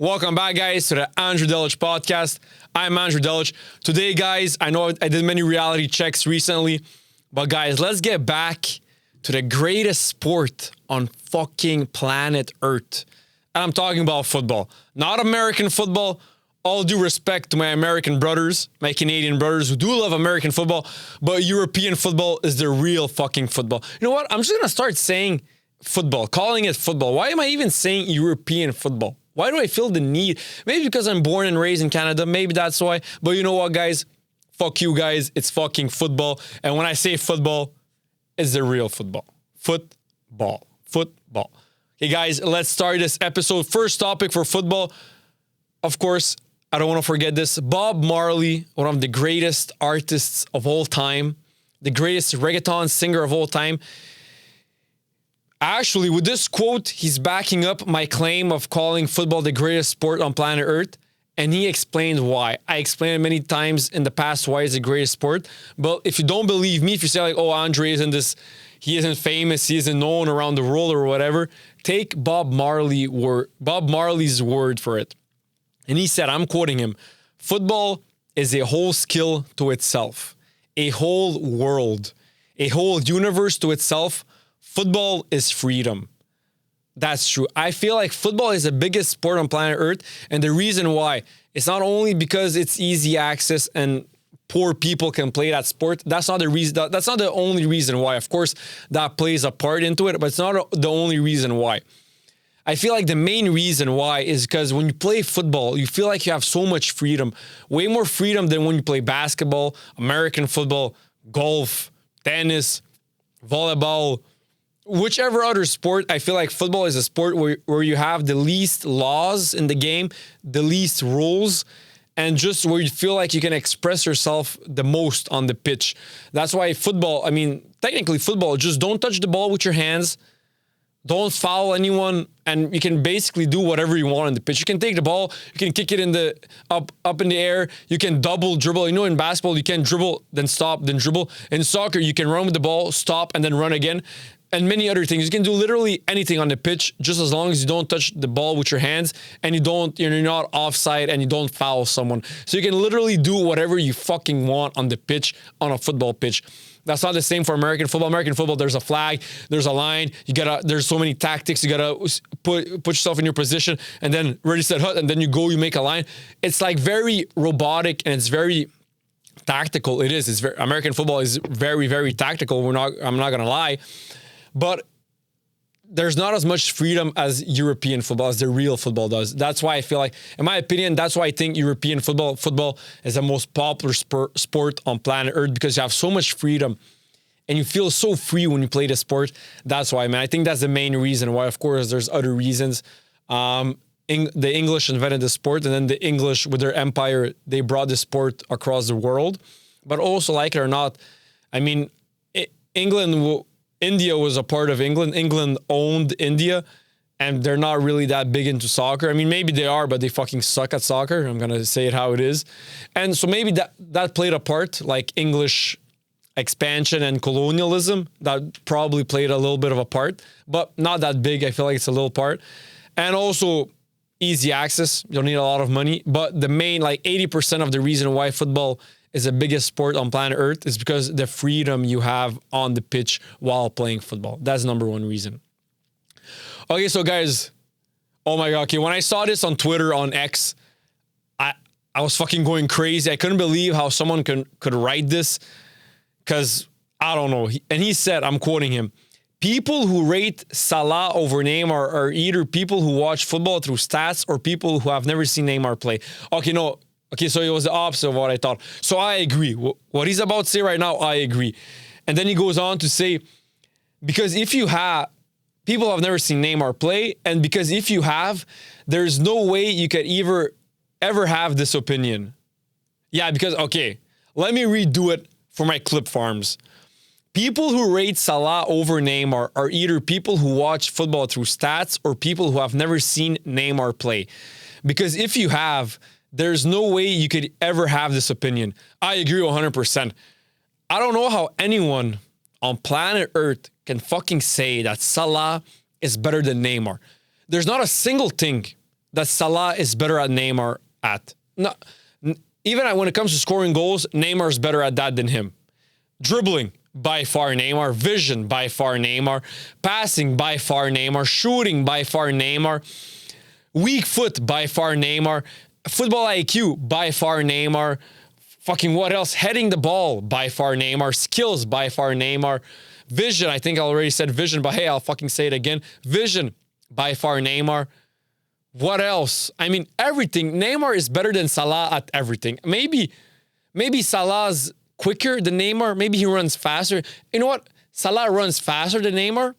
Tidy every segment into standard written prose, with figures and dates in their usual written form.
Welcome back, guys, to the Andrew Delich podcast. I'm Andrew Delich. Today, guys, I know I did many reality checks recently, but guys, let's get back to the greatest sport on fucking planet Earth. And I'm talking about football, not American football. All due respect to my American brothers, my Canadian brothers who do love American football, but European football is the real fucking football. You know what? I'm just going to start saying football, calling it football. Why am I even saying European football? Why do I feel the need? Maybe because I'm born and raised in Canada. Maybe that's why. But you know what, guys? Fuck you guys. It's fucking football. And when I say football, it's the real football. Football. Okay, guys, let's start this episode. First topic for football. Of course, I don't want to forget this. Bob Marley, one of the greatest artists of all time, the greatest reggaeton singer of all time. Actually, with this quote, he's backing up my claim of calling football the greatest sport on planet Earth. And he explained why. I explained many times in the past why it's the greatest sport. But if you don't believe me, if you say like, oh, Andre isn't this, he isn't famous, he isn't known around the world or whatever, take Bob Marley's word for it. And he said, I'm quoting him, football is a whole skill to itself, a whole world, a whole universe to itself. Football is freedom. That's true. I feel like football is the biggest sport on planet Earth. And the reason why, it's not only because it's easy access and poor people can play that sport. That's not the reason. That's not the only reason why. Of course, that plays a part into it, but it's not the only reason why. I feel like the main reason why is because when you play football, you feel like you have so much freedom, way more freedom than when you play basketball, American football, golf, tennis, volleyball, whichever other sport. I feel like football is a sport where you have the least laws in the game, the least rules, and just where you feel like you can express yourself the most on the pitch. That's why technically football, just don't touch the ball with your hands. Don't foul anyone, and you can basically do whatever you want on the pitch. You can take the ball, you can kick it up in the air, you can double dribble. You know, in basketball, you can dribble, then stop, then dribble. In soccer, you can run with the ball, stop, and then run again. And many other things. You can do literally anything on the pitch, just as long as you don't touch the ball with your hands and you're not offside and you don't foul someone. So you can literally do whatever you fucking want on the pitch, on a football pitch. That's not the same for American football. American football, there's a flag, there's a line. There's so many tactics. You gotta put yourself in your position, and then ready, set, hut, and then you go, you make a line. It's like very robotic and it's very tactical. It is. American football is very, very tactical. I'm not gonna lie, but there's not as much freedom as European football, as the real football does. That's why I feel like, in my opinion, that's why I think European football is the most popular sport on planet Earth, because you have so much freedom and you feel so free when you play the sport. That's why, man. I think that's the main reason why. Of course, there's other reasons. The English invented the sport, and then the English, with their empire, they brought the sport across the world. But also, like it or not, India was a part of England. England owned India, and they're not really that big into soccer. Maybe they are, but they fucking suck at soccer. I'm going to say it how it is. And so maybe that played a part, like English expansion and colonialism. That probably played a little bit of a part, but not that big. I feel like it's a little part. And also easy access. You don't need a lot of money. But the main, 80% of the reason why football is the biggest sport on planet Earth is because the freedom you have on the pitch while playing football. That's number one reason. Okay, so guys, oh my God. Okay, when I saw this on Twitter, on X, I was fucking going crazy. I couldn't believe how someone could write this, because I don't know. And he said, I'm quoting him, people who rate Salah over Neymar are either people who watch football through stats or people who have never seen Neymar play. Okay, so it was the opposite of what I thought. So I agree. What he's about to say right now, I agree. And then he goes on to say, because people have never seen Neymar play, and because if you have, there's no way you could ever have this opinion. Yeah, because, okay, let me redo it for my clip farms. People who rate Salah over Neymar are either people who watch football through stats or people who have never seen Neymar play. Because if you have, there's no way you could ever have this opinion. I agree 100%. I don't know how anyone on planet Earth can fucking say that Salah is better than Neymar. There's not a single thing that Salah is better at Neymar at. No, even when it comes to scoring goals, Neymar's better at that than him. Dribbling, by far Neymar. Vision, by far Neymar. Passing, by far Neymar. Shooting, by far Neymar. Weak foot, by far Neymar. Football IQ, by far Neymar. Fucking what else? Heading the ball, by far Neymar. Skills, by far Neymar. Vision, I think I already said vision, but hey, I'll fucking say it again. Vision, by far Neymar. What else? I mean, everything. Neymar is better than Salah at everything. Maybe Salah's quicker than Neymar. Maybe he runs faster. You know what? Salah runs faster than Neymar.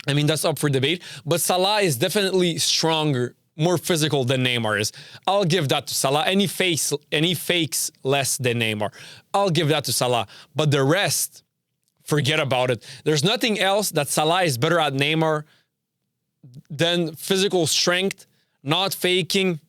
I mean, that's up for debate. But Salah is definitely stronger, more physical than Neymar is. I'll give that to Salah. And he fakes less than Neymar. I'll give that to Salah. But the rest, forget about it. There's nothing else that Salah is better at Neymar than physical strength, not faking,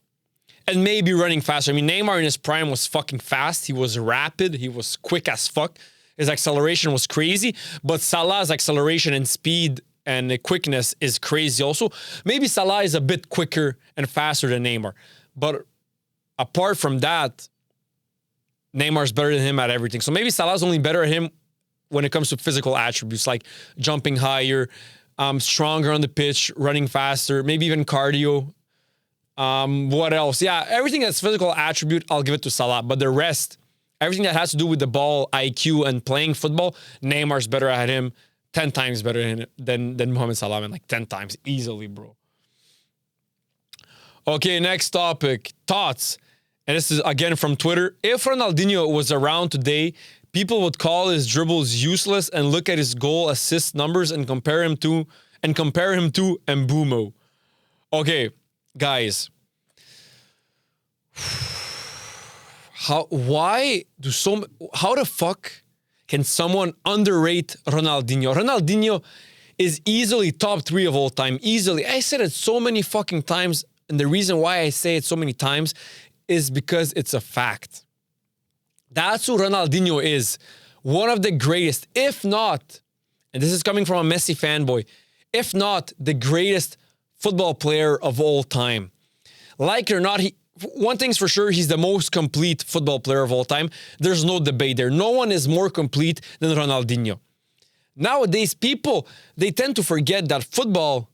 and maybe running faster. I mean, Neymar in his prime was fucking fast. He was rapid. He was quick as fuck. His acceleration was crazy. But Salah's acceleration and speed and quickness is crazy also. Maybe Salah is a bit quicker and faster than Neymar. But apart from that, Neymar's better than him at everything. So maybe Salah's only better at him when it comes to physical attributes like jumping higher, stronger on the pitch, running faster, maybe even cardio. What else? Yeah, everything that's physical attribute, I'll give it to Salah. But the rest, everything that has to do with the ball, IQ, and playing football, Neymar's better at him. 10 times better than Mohamed Salah, man. Like 10 times easily, bro. Okay, next topic. Thoughts. And this is again from Twitter. If Ronaldinho was around today, people would call his dribbles useless and look at his goal assist numbers and compare him to Mbumo. Okay, guys. How the fuck can someone underrate Ronaldinho? Ronaldinho is easily top 3 of all time. Easily. I said it so many fucking times. And the reason why I say it so many times is because it's a fact. That's who Ronaldinho is. One of the greatest, if not, and this is coming from a Messi fanboy, if not the greatest football player of all time. Like it or not, one thing's for sure, he's the most complete football player of all time. There's no debate there. No one is more complete than Ronaldinho. Nowadays, people, they tend to forget that football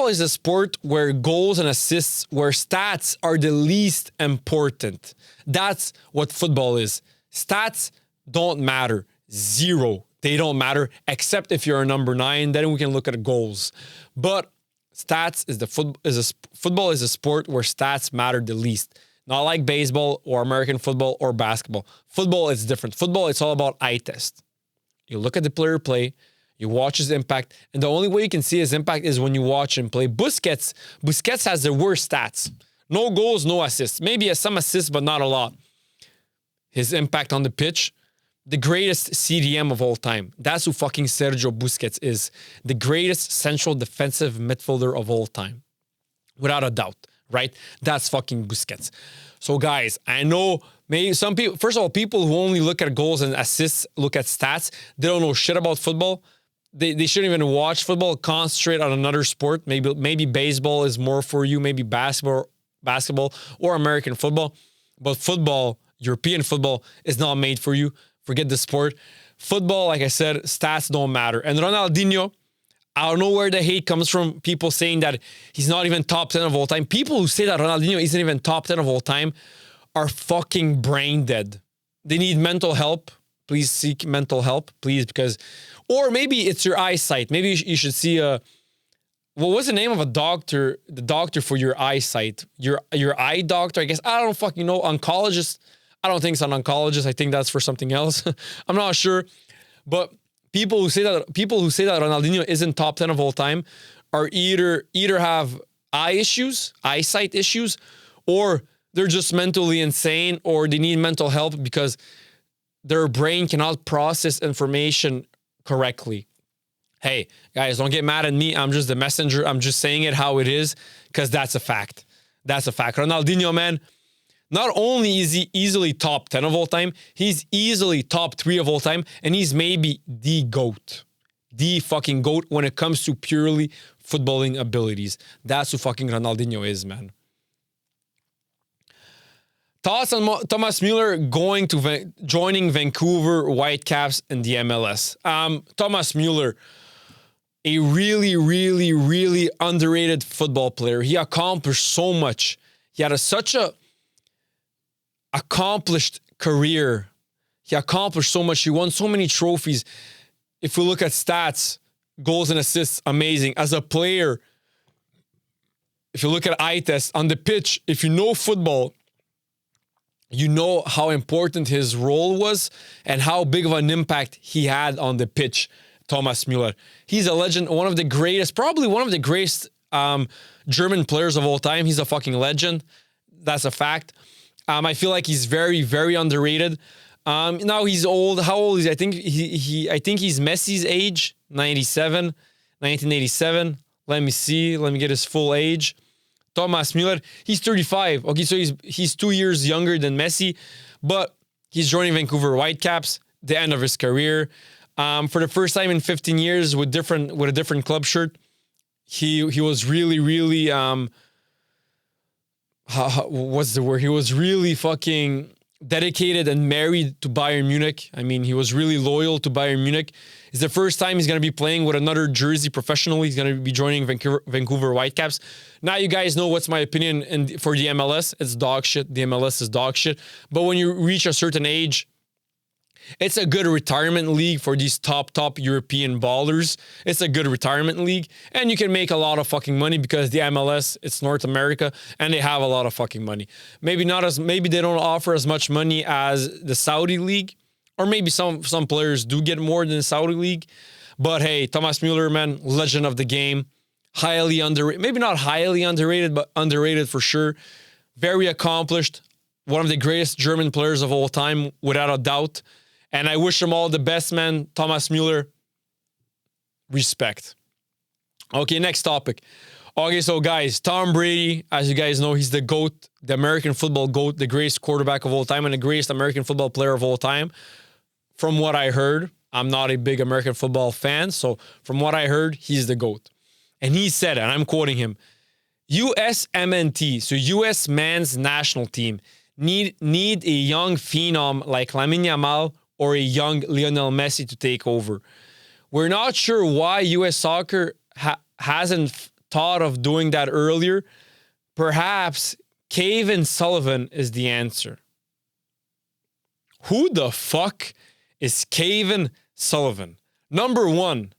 is a sport where goals and assists, where stats are the least important. That's what football is. Stats don't matter. Zero. They don't matter, except if you're a number 9, then we can look at goals. But football is a sport where stats matter the least. Not like baseball or American football or basketball. Football is different. Football, it's all about eye test. You look at the player play, you watch his impact, and the only way you can see his impact is when you watch him play. Busquets has the worst stats. No goals, no assists. Maybe he has some assists, but not a lot. His impact on the pitch, the greatest CDM of all time. That's who fucking Sergio Busquets is. The greatest central defensive midfielder of all time. Without a doubt, right? That's fucking Busquets. So guys, I know maybe some people, first of all, people who only look at goals and assists, look at stats, they don't know shit about football. They shouldn't even watch football, concentrate on another sport. Maybe baseball is more for you, maybe basketball or American football. But football, European football, is not made for you. Forget the sport. Football, like I said, stats don't matter. And Ronaldinho, I don't know where the hate comes from. People saying that he's not even top 10 of all time. People who say that Ronaldinho isn't even top 10 of all time are fucking brain dead. They need mental help. Please seek mental help, please, because... Or maybe it's your eyesight. Maybe you should see what was the name of a doctor? The doctor for your eyesight. Your eye doctor, I guess. I don't fucking know. Oncologist. I don't think it's an oncologist. I think that's for something else. I'm not sure. But people who say that Ronaldinho isn't top 10 of all time are either have eyesight issues, or they're just mentally insane, or they need mental help because their brain cannot process information correctly. Hey, guys, don't get mad at me. I'm just the messenger. I'm just saying it how it is because that's a fact. That's a fact. Ronaldinho, man, not only is he easily top 10 of all time, he's easily top 3 of all time, and he's maybe the GOAT. The fucking GOAT when it comes to purely footballing abilities. That's who fucking Ronaldinho is, man. Thoughts on Thomas Müller joining Vancouver Whitecaps in the MLS? Thomas Müller, a really, really, really underrated football player. He accomplished so much. He had such a accomplished career. He accomplished so much. He won so many trophies. If we look at stats, goals and assists, amazing. As a player, if you look at eye test, on the pitch, if you know football, you know how important his role was and how big of an impact he had on the pitch, Thomas Müller. He's a legend, one of the greatest, probably one of the greatest German players of all time. He's a fucking legend. That's a fact. I feel like he's very, very underrated. Now he's old. How old is he? I think he's Messi's age, 1987. Let me see. Let me get his full age. Thomas Müller, he's 35. Okay, so he's 2 years younger than Messi, but he's joining Vancouver Whitecaps, the end of his career. For the first time in 15 years with a different club shirt. He was really, really what's the word? He was really fucking dedicated and married to Bayern Munich. I mean, he was really loyal to Bayern Munich. It's the first time he's going to be playing with another jersey professionally. He's going to be joining Vancouver Whitecaps. Now you guys know what's my opinion for the MLS. It's dog shit. The MLS is dog shit. But when you reach a certain age, it's a good retirement league for these top European ballers. It's a good retirement league. And you can make a lot of fucking money because the MLS, it's North America, and they have a lot of fucking money. Maybe they don't offer as much money as the Saudi league, or maybe some players do get more than the Saudi league. But hey, Thomas Müller, man, legend of the game. Highly underrated. Maybe not highly underrated, but underrated for sure. Very accomplished. One of the greatest German players of all time, without a doubt. And I wish him all the best, man. Thomas Müller, respect. Okay, next topic. Okay, so guys, Tom Brady, as you guys know, he's the GOAT, the American football GOAT, the greatest quarterback of all time, and the greatest American football player of all time. From what I heard, I'm not a big American football fan, so from what I heard, he's the GOAT. And he said, and I'm quoting him, USMNT, so U.S. men's national team, need a young phenom like Lamine Yamal or a young Lionel Messi to take over. We're not sure why U.S. soccer hasn't thought of doing that earlier. Perhaps Kevin Sullivan is the answer. Who the fuck is Kevin Sullivan? Number one,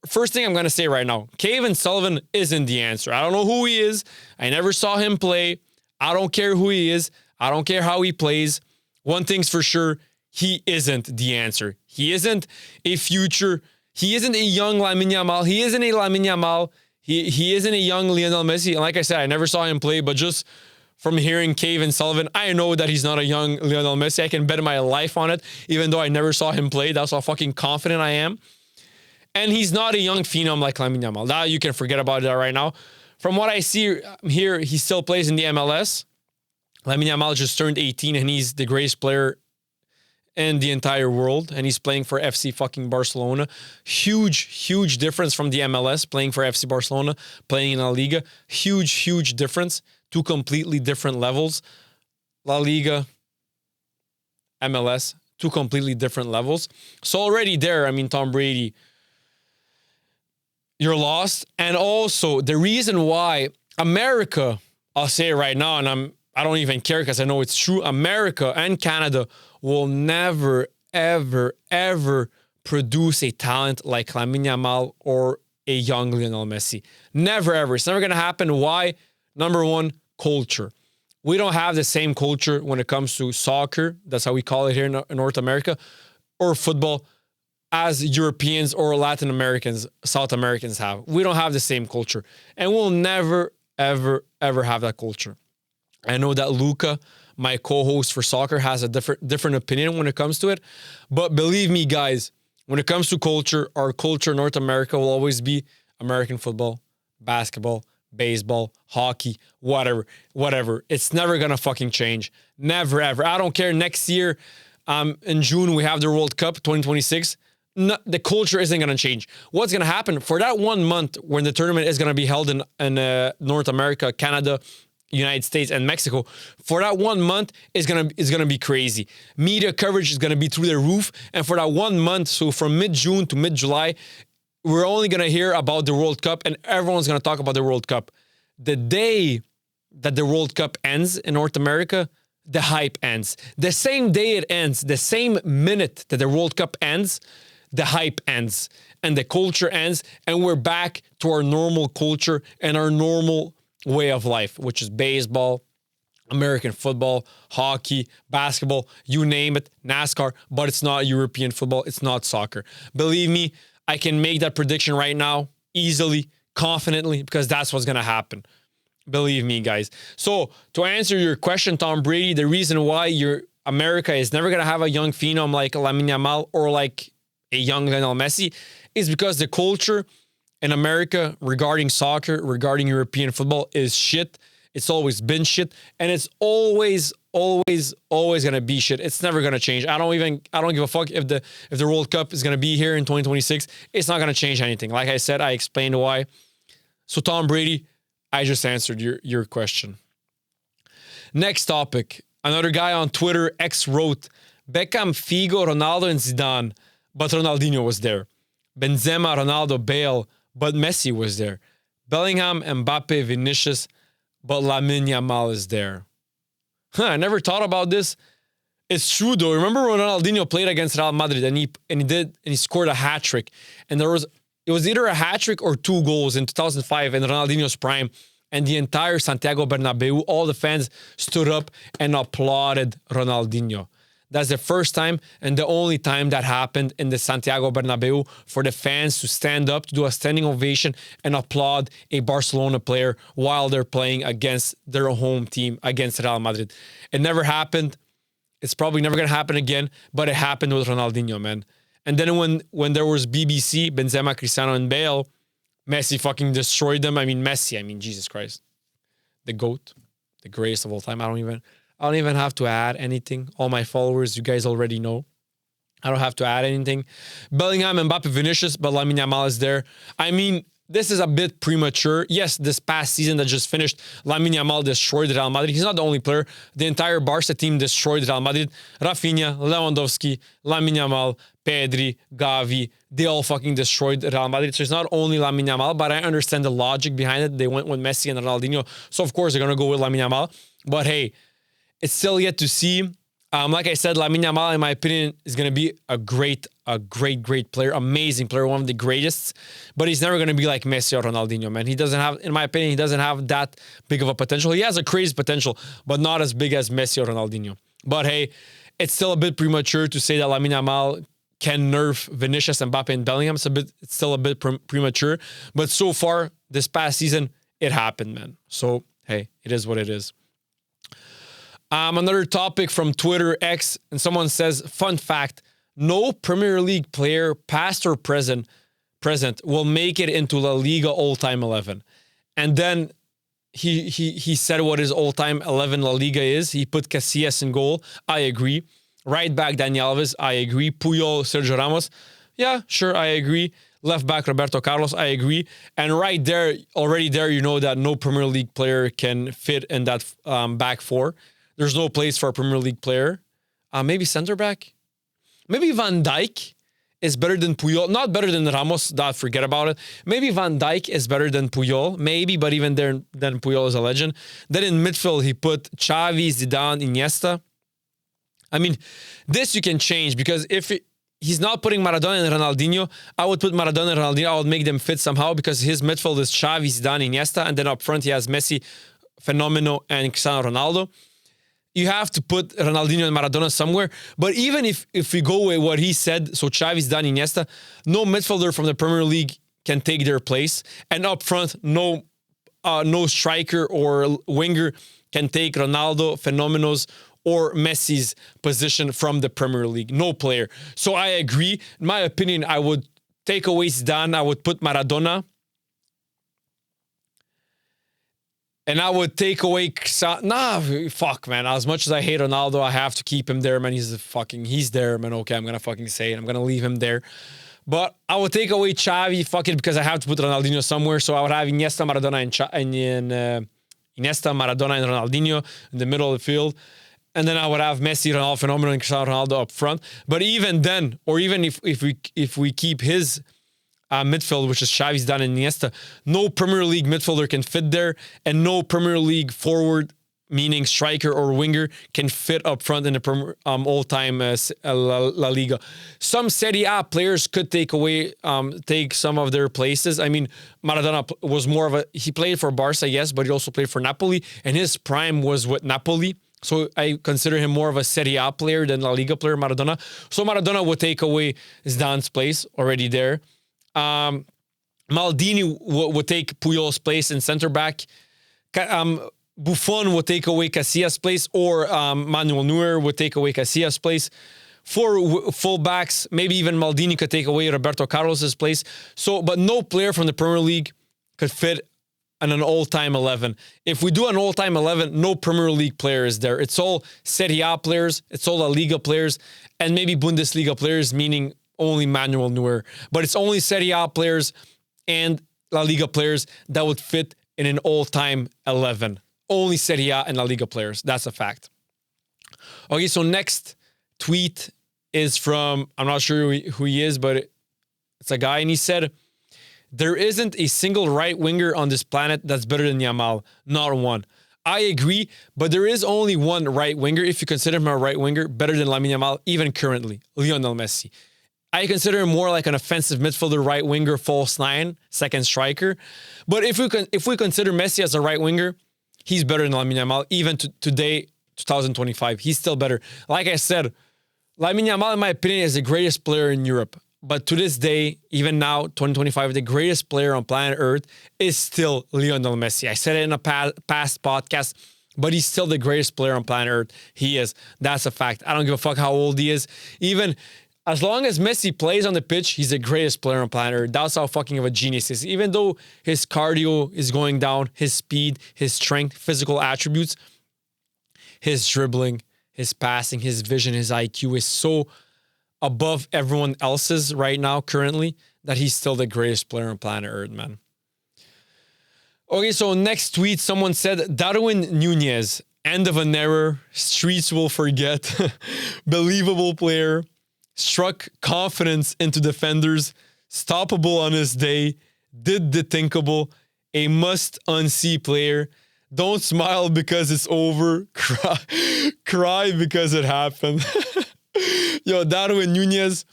first thing I'm going to say right now, Kevin Sullivan isn't the answer. I don't know who he is. I never saw him play. I don't care who he is. I don't care how he plays. One thing's for sure, he isn't the answer. He isn't a future. He isn't a young Lamine Yamal. He isn't a Lamine Yamal. He isn't a young Lionel Messi. And like I said, I never saw him play, but just from hearing Kevin Sullivan, I know that he's not a young Lionel Messi. I can bet my life on it, even though I never saw him play. That's how fucking confident I am. And he's not a young phenom like Lamine Yamal. Now you can forget about that right now. From what I see here, he still plays in the MLS. Lamine Yamal just turned 18 and he's the greatest player in the entire world. And he's playing for FC fucking Barcelona. Huge difference from the MLS, playing for FC Barcelona, playing in La Liga. Huge difference. Two completely different levels. La Liga, MLS, two completely different levels. So already there, I mean, Tom Brady, you're lost. And also the reason why America, I'll say it right now, and I don't even care because I know it's true. America and Canada will never, ever produce a talent like Lamine Yamal or a young Lionel Messi. Never, ever. It's never going to happen. Why? Number one, culture. We don't have the same culture when it comes to soccer. That's how we call it here in North America, or football, as Europeans or Latin Americans, South Americans have. We don't have the same culture. And we'll never, ever have that culture. I know that Luca, my co-host for soccer, has a different opinion when it comes to it. But believe me, guys, when it comes to culture, our culture in North America will always be American football, basketball, baseball, hockey, whatever. It's never going to fucking change. Never, ever. I don't care. Next year, in June, we have the World Cup 2026. No, the culture isn't going to change. What's going to happen for that 1 month when the tournament is going to be held in North America, Canada, United States and Mexico, for that 1 month is gonna be crazy. Media coverage is gonna be through the roof, and for that 1 month, so from mid-June to mid-July, we're only gonna hear about the World Cup, and everyone's gonna talk about the World Cup. The day that the World Cup ends in North America, the hype ends. The same day it ends, the same minute that the World Cup ends, the hype ends and the culture ends, and we're back to our normal culture and our normal way of life, which is baseball, American football, hockey, basketball, you name it, NASCAR, but it's not European football, it's not soccer. Believe me, I can make that prediction right now easily, confidently, because that's what's going to happen. Believe me, guys. So to answer your question, Tom Brady, the reason why America is never going to have a young phenom like Lamine Yamal or like a young Lionel Messi is because the culture in America regarding soccer, regarding European football is shit. It's always been shit, and it's always going to be shit. It's never going to change. I don't give a fuck if the World Cup is going to be here in 2026. It's not going to change anything. Like I said, I explained why. So Tom Brady, I just answered your question. Next topic. Another guy on Twitter, X wrote, Beckham, Figo, Ronaldo, and Zidane, but Ronaldinho was there. Benzema, Ronaldo, Bale, but Messi was there. Bellingham, Mbappé, Vinicius, but Lamine Yamal is there. I never thought about this. It's true though. Remember when Ronaldinho played against Real Madrid and he scored a hat trick, and it was either a hat trick or 2 goals in 2005 in Ronaldinho's prime, and the entire Santiago Bernabeu, all the fans stood up and applauded Ronaldinho. That's the first time and the only time that happened in the Santiago Bernabeu for the fans to stand up, to do a standing ovation and applaud a Barcelona player while they're playing against their home team, against Real Madrid. It never happened. It's probably never going to happen again, but it happened with Ronaldinho, man. And then when there was BBC, Benzema, Cristiano, and Bale, Messi fucking destroyed them. Messi, Jesus Christ. The GOAT, the greatest of all time. I don't even have to add anything. All my followers, you guys already know. I don't have to add anything. Bellingham, Mbappé, Vinicius, but Lamine Yamal is there. This is a bit premature. Yes, this past season that just finished, Lamine Yamal destroyed Real Madrid. He's not the only player. The entire Barca team destroyed Real Madrid. Rafinha, Lewandowski, Lamine Yamal, Pedri, Gavi, they all fucking destroyed Real Madrid. So it's not only Lamine Yamal, but I understand the logic behind it. They went with Messi and Ronaldinho. So of course they're going to go with Lamine Yamal. But hey, it's still yet to see. Like I said, Lamine Yamal, in my opinion, is going to be a great player, amazing player, one of the greatest. But he's never going to be like Messi or Ronaldinho, man. He doesn't have, in my opinion, he doesn't have that big of a potential. He has a crazy potential, but not as big as Messi or Ronaldinho. But hey, it's still a bit premature to say that Lamine Yamal can nerf Vinicius, Mbappé, and Bellingham. It's still a bit premature. But so far, this past season, it happened, man. So hey, it is what it is. Another topic from Twitter X, and someone says, fun fact, no Premier League player, past or present, will make it into La Liga all-time 11. And then he said what his all-time 11 La Liga is. He put Casillas in goal. I agree. Right back, Dani Alves. I agree. Puyol, Sergio Ramos. Yeah, sure, I agree. Left back, Roberto Carlos. I agree. And right there, already there, you know that no Premier League player can fit in that back four. There's no place for a Premier League player. Maybe center back. Maybe Van Dijk is better than Puyol. Not better than Ramos. Forget about it. Maybe Van Dijk is better than Puyol. Maybe, but even then Puyol is a legend. Then in midfield, he put Xavi, Zidane, Iniesta. This you can change because if he's not putting Maradona and Ronaldinho, I would put Maradona and Ronaldinho. I would make them fit somehow because his midfield is Xavi, Zidane, Iniesta. And then up front, he has Messi, Fenomeno, and Cristiano Ronaldo. You have to put Ronaldinho and Maradona somewhere. But even if we go with what he said, so Xavi, Zidane, Iniesta, no midfielder from the Premier League can take their place. And up front, no striker or winger can take Ronaldo, Fenomenos, or Messi's position from the Premier League. No player. So I agree. In my opinion, I would take away Zidane. I would put Maradona. And I would take away... fuck, man. As much as I hate Ronaldo, I have to keep him there, man. He's there, man. Okay, I'm going to fucking say it. I'm going to leave him there. But I would take away Xavi, fuck it, because I have to put Ronaldinho somewhere. So I would have Iniesta, Maradona, Iniesta, Maradona, and Ronaldinho in the middle of the field. And then I would have Messi, Ronaldo, Phenomenal, and Cristiano Ronaldo up front. But even then, or even if we keep his midfield, which is Xavi, Zidane, and Iniesta, no Premier League midfielder can fit there, and no Premier League forward, meaning striker or winger, can fit up front in the all-time La Liga. Some Serie A players could take some of their places. I mean, Maradona was more of he played for Barca, yes, but he also played for Napoli, and his prime was with Napoli. So I consider him more of a Serie A player than La Liga player, Maradona. So Maradona would take away Zidane's place already there. Maldini would take Puyol's place in center back. Buffon would take away Casillas' place, or Manuel Neuer would take away Casillas' place. For fullbacks, maybe even Maldini could take away Roberto Carlos' place. So, but no player from the Premier League could fit in an all-time 11. If we do an all-time 11, no Premier League player is there. It's all Serie A players, it's all La Liga players, and maybe Bundesliga players, meaning only Manuel Neuer. But it's only Serie A players and La Liga players that would fit in an all-time 11. Only Serie A and La Liga players. That's a fact. Okay, so next tweet is from, I'm not sure who he is, but it's a guy, and he said, there isn't a single right winger on this planet that's better than Yamal. Not one. I agree, but there is only one right winger, if you consider him a right winger, better than Lamine Yamal, even currently, Lionel Messi. I consider him more like an offensive midfielder, right winger, false nine, second striker. But if we consider Messi as a right winger, he's better than Lamine Yamal, even today, 2025. He's still better. Like I said, Lamine Yamal, in my opinion, is the greatest player in Europe. But to this day, even now, 2025, the greatest player on planet Earth is still Lionel Messi. I said it in a past podcast, but he's still the greatest player on planet Earth. He is. That's a fact. I don't give a fuck how old he is. Even as long as Messi plays on the pitch, he's the greatest player on planet Earth. That's how fucking of a genius he is. Even though his cardio is going down, his speed, his strength, physical attributes, his dribbling, his passing, his vision, his IQ is so above everyone else's right now, currently, that he's still the greatest player on planet Earth, man. Okay, so next tweet, someone said, Darwin Nunez, end of an era, streets will forget, believable player, struck confidence into defenders, stoppable on his day, did the thinkable, a must-unsee player, don't smile because it's over, cry because it happened. Yo, Darwin Nunez,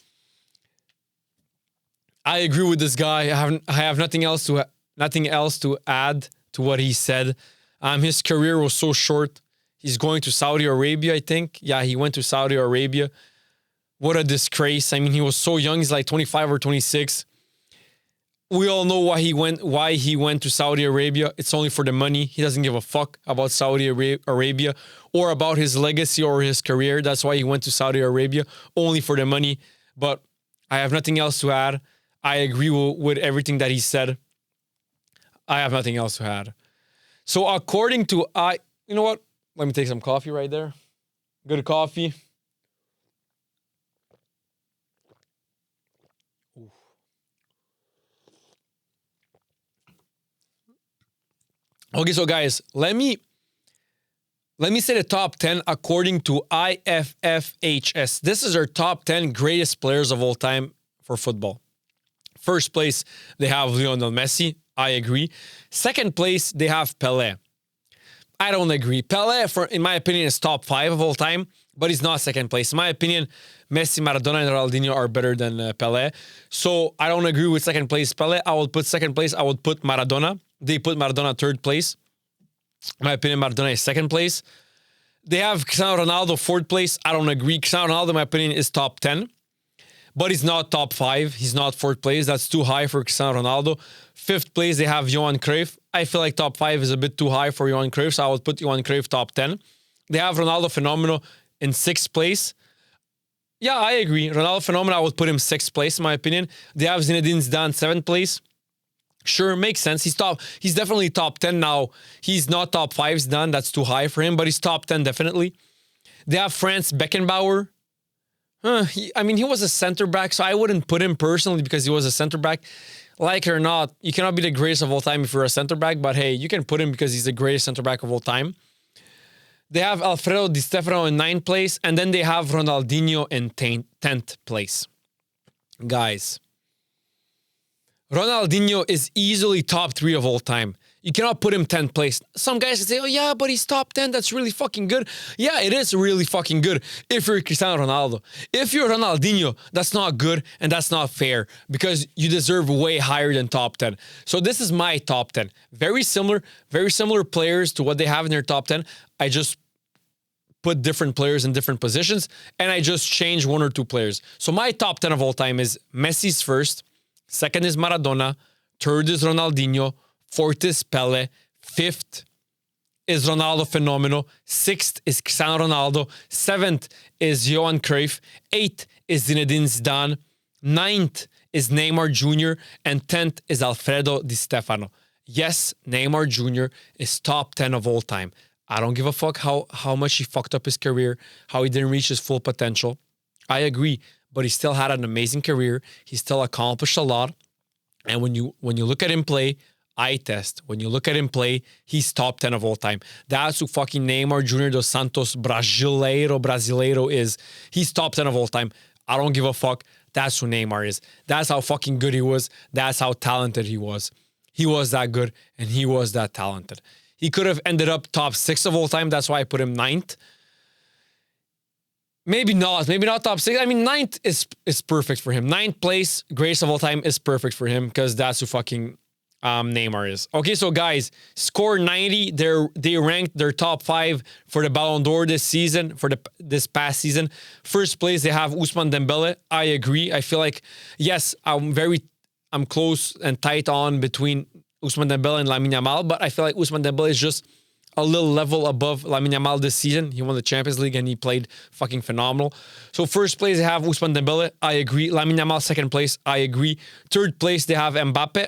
I agree with this guy. I have nothing else to add to what he said. His career was so short. He's going to Saudi Arabia, I think. Yeah, he went to Saudi Arabia. What a disgrace. I mean, he was so young. He's like 25 or 26. We all know why he went to Saudi Arabia. It's only for the money. He doesn't give a fuck about Saudi Arabia or about his legacy or his career. That's why he went to Saudi Arabia, only for the money. But I have nothing else to add. I agree with everything that he said. I have nothing else to add. So according to you know what? Let me take some coffee right there. Good coffee. Okay, so guys, let me say the top 10 according to IFFHS. This is our top 10 greatest players of all time for football. First place, they have Lionel Messi. I agree. Second place, they have Pelé. I don't agree. Pelé, in my opinion, is top 5 of all time, but he's not second place. In my opinion, Messi, Maradona, and Ronaldinho are better than Pelé. So I don't agree with second place Pelé. I would put second place, I would put Maradona. They put Maradona third place. In my opinion, Maradona is second place. They have Cristiano Ronaldo fourth place. I don't agree. Cristiano Ronaldo, in my opinion, is top 10. But he's not top 5. He's not fourth place. That's too high for Cristiano Ronaldo. Fifth place, they have Johan Cruyff. I feel like top 5 is a bit too high for Johan Cruyff, so I would put Johan Cruyff top 10. They have Ronaldo Phenomenal in sixth place. Yeah, I agree. Ronaldo Phenomenal, I would put him sixth place, in my opinion. They have Zinedine Zidane seventh place. Sure, makes sense. He's definitely top 10 now. He's not top 5 Zidane. That's too high for him, but he's top 10 definitely. They have Franz Beckenbauer. He was a center back, so I wouldn't put him personally because he was a center back. like it or not, you cannot be the greatest of all time if you're a center back, but hey, you can put him because he's the greatest center back of all time. They have Alfredo Di Stefano in 9th place, and then they have Ronaldinho in 10th place. Guys, Ronaldinho is easily top 3 of all time. You cannot put him 10th place. Some guys say, oh yeah, but he's top 10. That's really fucking good. Yeah, it is really fucking good if you're Cristiano Ronaldo. If you're Ronaldinho, that's not good and that's not fair because you deserve way higher than top 10. So this is my top 10. Very similar players to what they have in their top 10. I just put different players in different positions and I just change 1 or 2 players. So my top 10 of all time is Messi's first, second is Maradona, third is Ronaldinho, 4th is Pele, 5th is Ronaldo Fenomeno, 6th is Cristiano Ronaldo, 7th is Johan Cruyff, 8th is Zinedine Zidane, 9th is Neymar Jr., and 10th is Alfredo Di Stefano. Yes, Neymar Jr. is top 10 of all time. I don't give a fuck how much he fucked up his career, how he didn't reach his full potential. I agree, but he still had an amazing career. He still accomplished a lot. And when you look at him play, eye test. When you look at him play, he's top 10 of all time. That's who fucking Neymar Jr. dos Santos Brasileiro is. He's top 10 of all time. I don't give a fuck. That's who Neymar is. That's how fucking good he was. That's how talented he was. He was that good and he was that talented. He could have ended up top 6 of all time. That's why I put him 9th. Maybe not top 6. I mean, 9th is perfect for him. 9th place, greatest of all time, is perfect for him because that's who fucking Neymar is. Okay, so guys, score 90. They ranked their top 5 for the Ballon d'Or this season, for this past season. First place, they have Ousmane Dembélé. I agree. I feel like, yes, I'm close and tight on between Ousmane Dembélé and Lamine Yamal, but I feel like Ousmane Dembélé is just a little level above Lamine Yamal this season. He won the Champions League and he played fucking phenomenal. So first place, they have Ousmane Dembélé. I agree. Lamine Yamal, second place. I agree. Third place, they have Mbappé.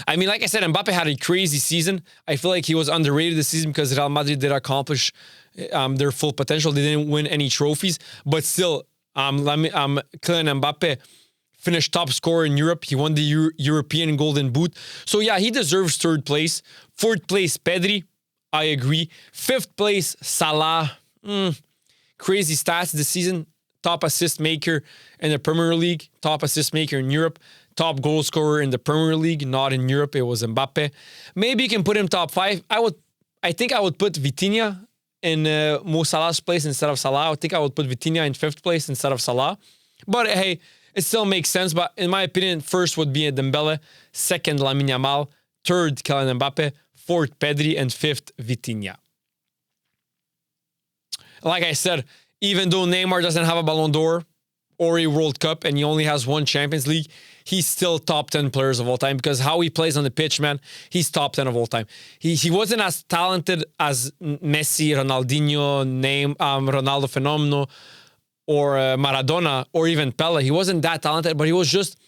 I mean, like I said, Mbappé had a crazy season. I feel like he was underrated this season because Real Madrid did accomplish their full potential. They didn't win any trophies, but still, Kylian Mbappé finished top scorer in Europe. He won the European Golden Boot. So yeah, he deserves third place. Fourth place, Pedri. I agree. Fifth place, Salah. Crazy stats this season. Top assist maker in the Premier League. Top assist maker in Europe. Top goal scorer in the Premier League. Not in Europe. It was Mbappe. Maybe you can put him top 5. I think I would put Vitinha in Mo Salah's place instead of Salah. I think I would put Vitinha in 5th place instead of Salah. But hey, it still makes sense. But in my opinion, first would be Dembele, second Lamine Yamal, third Kylian Mbappe, fourth Pedri, and fifth Vitinha. Like I said, even though Neymar doesn't have a Ballon d'Or or a World Cup and he only has one Champions League, he's still top 10 players of all time because how he plays on the pitch, man, he's top 10 of all time. He wasn't as talented as Messi, Ronaldinho, Ronaldo Fenomeno, or Maradona, or even Pele. He wasn't that talented, but he was just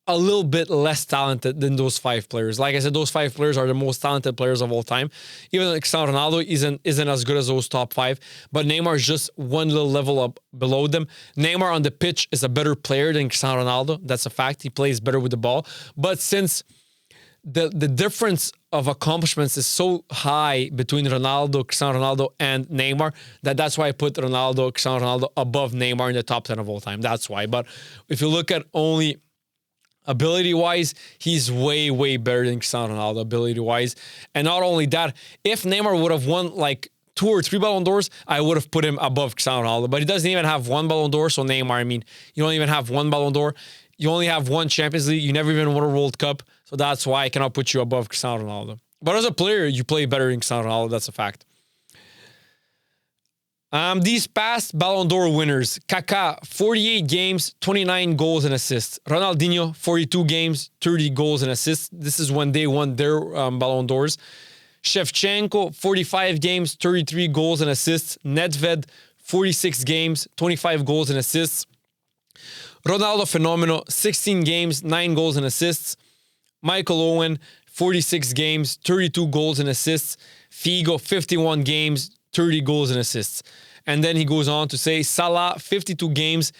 a little bit less talented than those 5 players. Like I said, those 5 players are the most talented players of all time. Even Cristiano Ronaldo isn't as good as those top 5, but Neymar is just one little level up below them. Neymar on the pitch is a better player than Cristiano Ronaldo. That's a fact. He plays better with the ball. But since the difference of accomplishments is so high between Ronaldo, Cristiano Ronaldo, and Neymar, that's why I put Ronaldo, Cristiano Ronaldo above Neymar in the top 10 of all time. That's why. But if you look at only ability-wise, he's way, way better than Cristiano Ronaldo, ability-wise. And not only that, if Neymar would have won like 2 or 3 Ballon d'Ors, I would have put him above Cristiano Ronaldo. But he doesn't even have 1 Ballon d'Or, so Neymar, I mean, you don't even have 1 Ballon d'Or. You only have 1 Champions League. You never even won a World Cup. So that's why I cannot put you above Cristiano Ronaldo. But as a player, you play better than Cristiano Ronaldo. That's a fact. These past Ballon d'Or winners: Kaká, 48 games, 29 goals and assists. Ronaldinho, 42 games, 30 goals and assists. This is when they won their Ballon d'Ors. Shevchenko, 45 games, 33 goals and assists. Nedved, 46 games, 25 goals and assists. Ronaldo Fenomeno, 16 games, 9 goals and assists. Michael Owen, 46 games, 32 goals and assists. Figo, 51 games, 30 goals and assists. And then he goes on to say Salah, 52 games,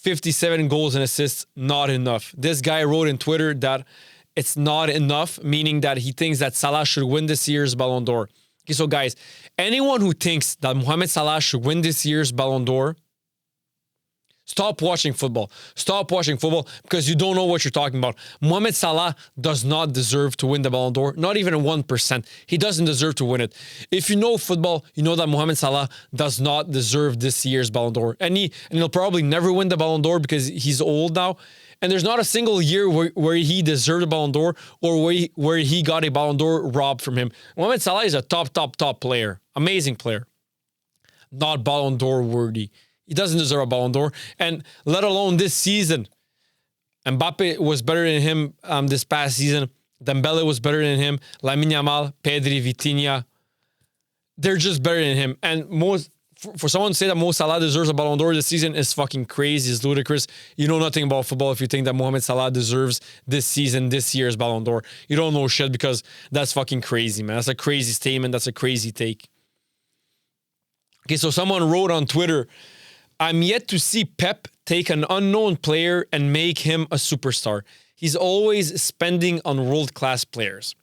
57 goals and assists, not enough. This guy wrote in Twitter that it's not enough, meaning that he thinks that Salah should win this year's Ballon d'Or. Okay, so guys, anyone who thinks that Mohamed Salah should win this year's Ballon d'Or, stop watching football. Stop watching football because you don't know what you're talking about. Mohamed Salah does not deserve to win the Ballon d'Or, not even 1%. He doesn't deserve to win it. If you know football, you know that Mohamed Salah does not deserve this year's Ballon d'Or. And he'll probably never win the Ballon d'Or because he's old now. And there's not a single year where he deserved a Ballon d'Or or where he got a Ballon d'Or robbed from him. Mohamed Salah is a top player. Amazing player. Not Ballon d'Or worthy. He doesn't deserve a Ballon d'Or. And let alone this season. Mbappé was better than him this past season. Dembélé was better than him. Lamine Yamal, Pedri, Vitinha. They're just better than him. And for someone to say that Mo Salah deserves a Ballon d'Or this season is fucking crazy. It's ludicrous. You know nothing about football if you think that Mohamed Salah deserves this year's Ballon d'Or. You don't know shit because that's fucking crazy, man. That's a crazy statement. That's a crazy take. Okay, so someone wrote on Twitter, I'm yet to see Pep take an unknown player and make him a superstar. He's always spending on world-class players.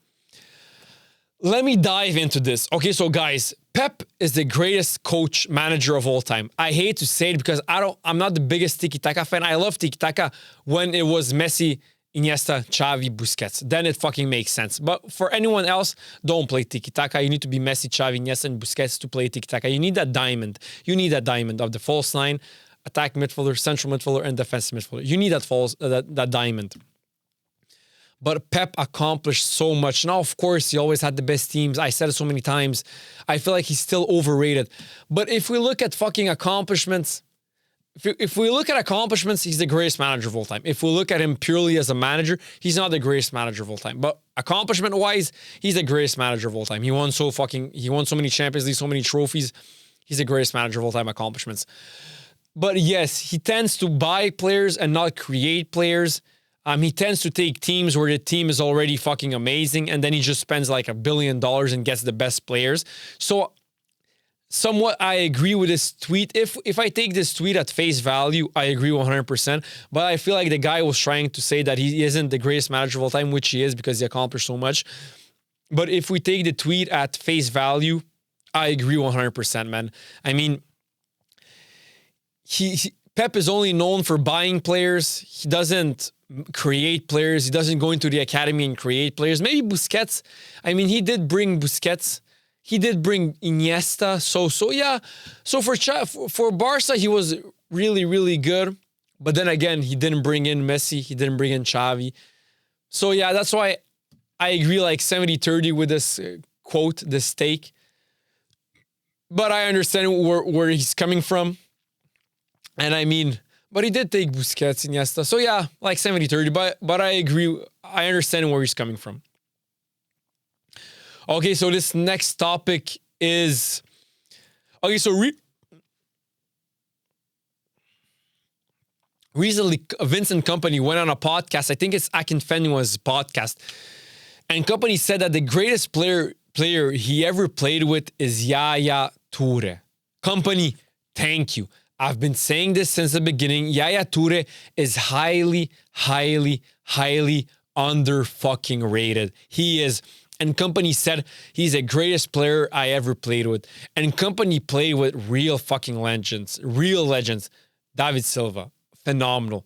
Let me dive into this. Okay, so guys, Pep is the greatest coach manager of all time. I hate to say it because I'm not the biggest tiki-taka fan. I love tiki-taka when it was Messi, Iniesta, Xavi, Busquets. Then it fucking makes sense. But for anyone else, don't play tiki-taka. You need to be Messi, Xavi, Iniesta, and Busquets to play tiki-taka. You need that diamond. You need that diamond of the false nine, attack midfielder, central midfielder, and defensive midfielder. You need that diamond. But Pep accomplished so much. Now, of course, he always had the best teams. I said it so many times. I feel like he's still overrated. But if we look at fucking accomplishments, if we look at accomplishments, he's the greatest manager of all time. If we look at him purely as a manager, he's not the greatest manager of all time. But accomplishment-wise, he's the greatest manager of all time. He won so many Champions League, so many trophies. He's the greatest manager of all time accomplishments. But yes, he tends to buy players and not create players. He tends to take teams where the team is already fucking amazing, and then he just spends like $1 billion and gets the best players. So somewhat I agree with this tweet. If I take this tweet at face value, I agree 100%. But I feel like the guy was trying to say that he isn't the greatest manager of all time, which he is because he accomplished so much. But if we take the tweet at face value, I agree 100%, man. I mean, Pep is only known for buying players. He doesn't create players. He doesn't go into the academy and create players. Maybe Busquets. I mean, he did bring Busquets. He did bring Iniesta. So yeah. So for Barca, he was really, really good. But then again, he didn't bring in Messi. He didn't bring in Xavi. So yeah, that's why I agree like 70-30 with this quote, this take. But I understand where he's coming from. And I mean, but he did take Busquets, Iniesta. So yeah, like 70-30. But I agree. I understand where he's coming from. Okay, so this next topic is... Okay, so recently, Vincent Kompany went on a podcast. I think it's Akinfenwa's podcast. And Kompany said that the greatest player he ever played with is Yaya Toure. Kompany, thank you. I've been saying this since the beginning. Yaya Toure is highly, highly, highly under-fucking rated. He is... And Kompany said he's the greatest player I ever played with. And Kompany played with real fucking legends. Real legends. David Silva, phenomenal.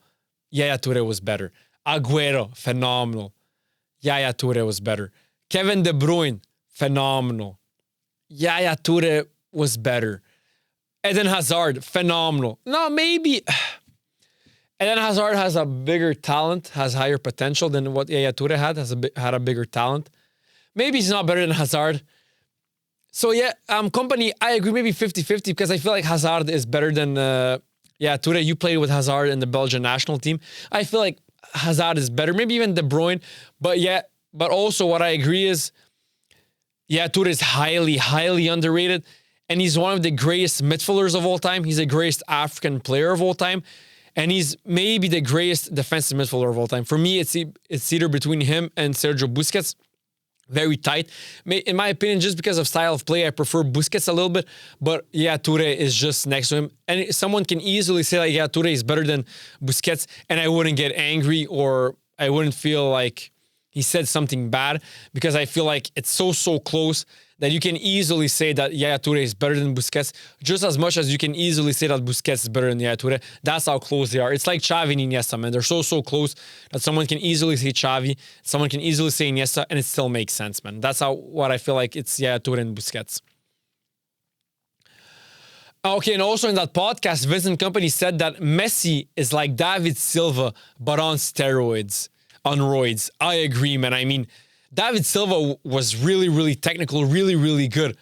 Yaya Toure was better. Agüero, phenomenal. Yaya Toure was better. Kevin De Bruyne, phenomenal. Yaya Toure was better. Eden Hazard, phenomenal. No, maybe... Eden Hazard has a bigger talent, has higher potential than what Yaya Toure had a bigger talent. Maybe he's not better than Hazard. So yeah, Kompany, I agree maybe 50-50 because I feel like Hazard is better than Toure. You played with Hazard in the Belgian national team. I feel like Hazard is better, maybe even De Bruyne. But also what I agree is, Toure is highly, highly underrated. And he's one of the greatest midfielders of all time. He's the greatest African player of all time. And he's maybe the greatest defensive midfielder of all time. For me, it's either between him and Sergio Busquets. very tight. In my opinion, just because of style of play, I prefer Busquets a little bit. But yeah, Toure is just next to him. And someone can easily say, like, yeah, Toure is better than Busquets. And I wouldn't get angry, or I wouldn't feel like he said something bad, because I feel like it's so close that you can easily say that Yaya Toure is better than Busquets, just as much as you can easily say that Busquets is better than Yaya Toure. That's how close they are. It's like Xavi and Iniesta, man. They're so close that someone can easily say Xavi, someone can easily say Iniesta, and it still makes sense, man. That's what I feel like it's Yaya Toure and Busquets. Okay, and also in that podcast, Vincent Kompany said that Messi is like David Silva, but on steroids, on roids. I agree, man. I mean, David Silva was really technical, really good.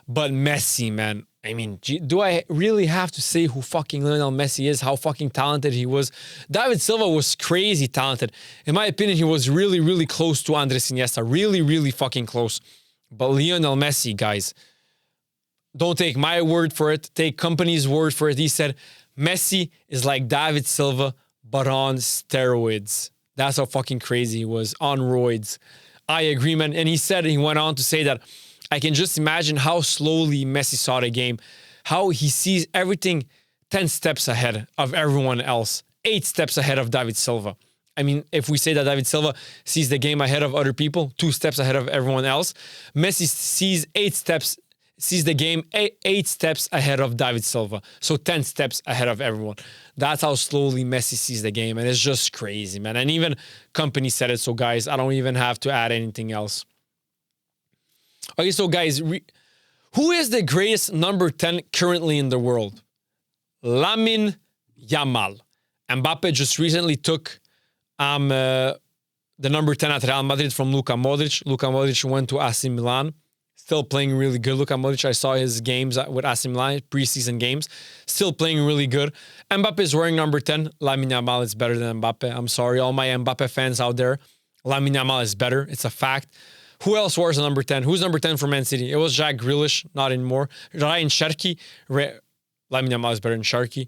But Messi, man, I mean, do I really have to say who fucking Lionel Messi is, how fucking talented he was? David Silva was crazy talented. In my opinion, he was really close to Andres Iniesta. Really fucking close. But Lionel Messi, guys, don't take my word for it. Take Kompany's word for it. He said, Messi is like David Silva, but on steroids. That's how fucking crazy he was, on roids. I agree, man. And he went on to say that I can just imagine how slowly Messi saw the game, how he sees everything 10 steps ahead of everyone else, 8 steps ahead of David Silva. I mean, if we say that David Silva sees the game ahead of other people, 2 steps ahead of everyone else, Messi sees the game 8 steps ahead of David Silva. So 10 steps ahead of everyone. That's how slowly Messi sees the game. And it's just crazy, man. And even Kompany said it. So, guys, I don't even have to add anything else. Okay, so, guys, who is the greatest number 10 currently in the world? Lamine Yamal. Mbappé just recently took the number 10 at Real Madrid from Luka Modric. Luka Modric went to AC Milan. Still playing really good. Luka Modric, I saw his games with AC Milan, preseason games. Still playing really good. Mbappé is wearing number 10. Lamine Yamal is better than Mbappé. I'm sorry, all my Mbappé fans out there. Lamine Yamal is better. It's a fact. Who else wears a number 10? Who's number 10 for Man City? It was Jack Grealish, not anymore. Ryan Cherki. Lamine Yamal is better than Cherki.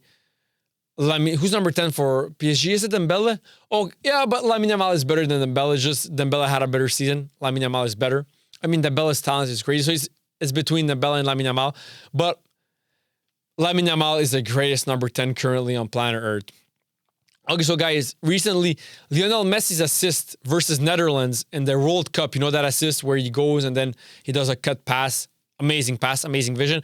Who's number 10 for PSG? Is it Dembélé? Oh, yeah, but Lamine Yamal is better than Dembélé. Just Dembélé had a better season. Lamine Yamal is better. I mean, Dembele's talent is crazy. So it's between Dembélé and Lamine Yamal. But Lamine Yamal is the greatest number 10 currently on planet Earth. Okay, so guys, recently, Lionel Messi's assist versus Netherlands in the World Cup. You know that assist where he goes and then he does a cut pass. Amazing pass, amazing vision.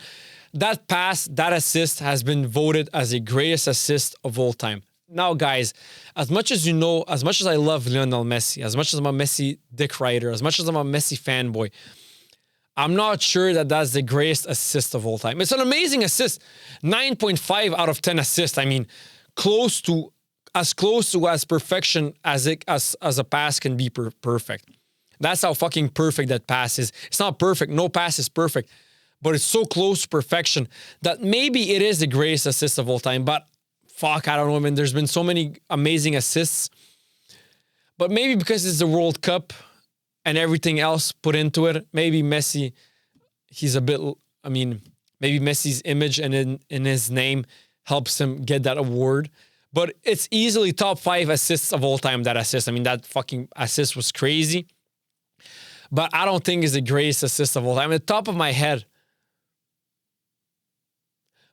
That pass, that assist has been voted as the greatest assist of all time. Now, guys, as much as you know, as much as I love Lionel Messi, as much as I'm a Messi dick rider, as much as I'm a Messi fanboy, I'm not sure that that's the greatest assist of all time. It's an amazing assist. 9.5 out of 10 assist. I mean, close to as perfection as a pass can be perfect. That's how fucking perfect that pass is. It's not perfect. No pass is perfect. But it's so close to perfection that maybe it is the greatest assist of all time. But fuck, I don't know, man. There's been so many amazing assists. But maybe because it's the World Cup and everything else put into it, maybe Messi, he's a bit, I mean, maybe Messi's image and in his name helps him get that award. But it's easily top 5 assists of all time, that assist. I mean, that fucking assist was crazy. But I don't think it's the greatest assist of all time. At the top of my head,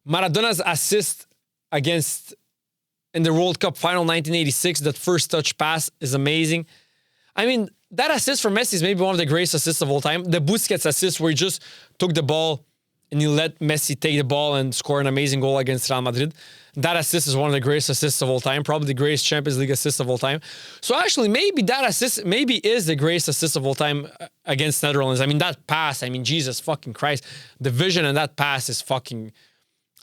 Maradona's assist in the World Cup final 1986, that first touch pass is amazing. I mean, that assist from Messi is maybe one of the greatest assists of all time. The Busquets assist where he just took the ball and he let Messi take the ball and score an amazing goal against Real Madrid. That assist is one of the greatest assists of all time, probably the greatest Champions League assist of all time. So actually, maybe that assist is the greatest assist of all time against Netherlands. I mean, that pass, I mean, Jesus fucking Christ. The vision in that pass is fucking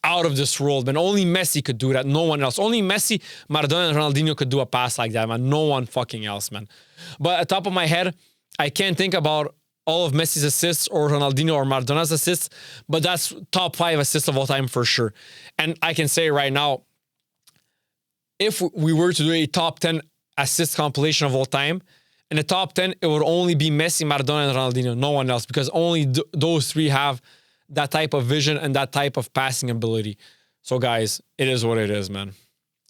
out of this world, man. Only Messi could do that. No one else. Only Messi, Maradona, and Ronaldinho could do a pass like that, man. No one fucking else, man. But at the top of my head, I can't think about all of Messi's assists or Ronaldinho or Maradona's assists, but that's top 5 assists of all time for sure. And I can say right now, if we were to do a top 10 assist compilation of all time, in the top 10, it would only be Messi, Maradona, and Ronaldinho. No one else, because only those 3 have that type of vision and that type of passing ability. So, guys, it is what it is, man.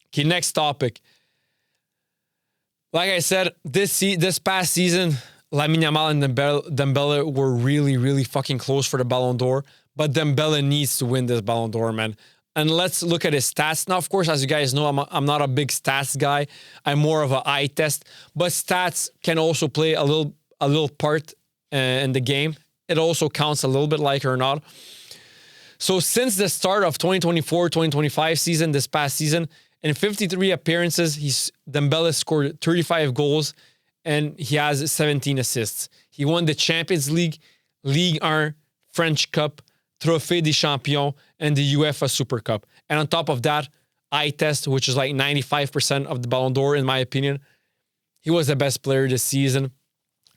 Okay, next topic. Like I said, this past season, Lamine Yamal and Dembele were really, really fucking close for the Ballon d'Or. But Dembele needs to win this Ballon d'Or, man. And let's look at his stats. Now, of course, as you guys know, I'm not a big stats guy. I'm more of an eye test. But stats can also play a little part in the game. It also counts a little bit, like it or not. So since the start of 2024-2025 season, this past season, in 53 appearances, Dembele scored 35 goals and he has 17 assists. He won the Champions League, Ligue 1, French Cup, Trophée des Champions, and the UEFA Super Cup. And on top of that, eye test, which is like 95% of the Ballon d'Or, in my opinion. He was the best player this season.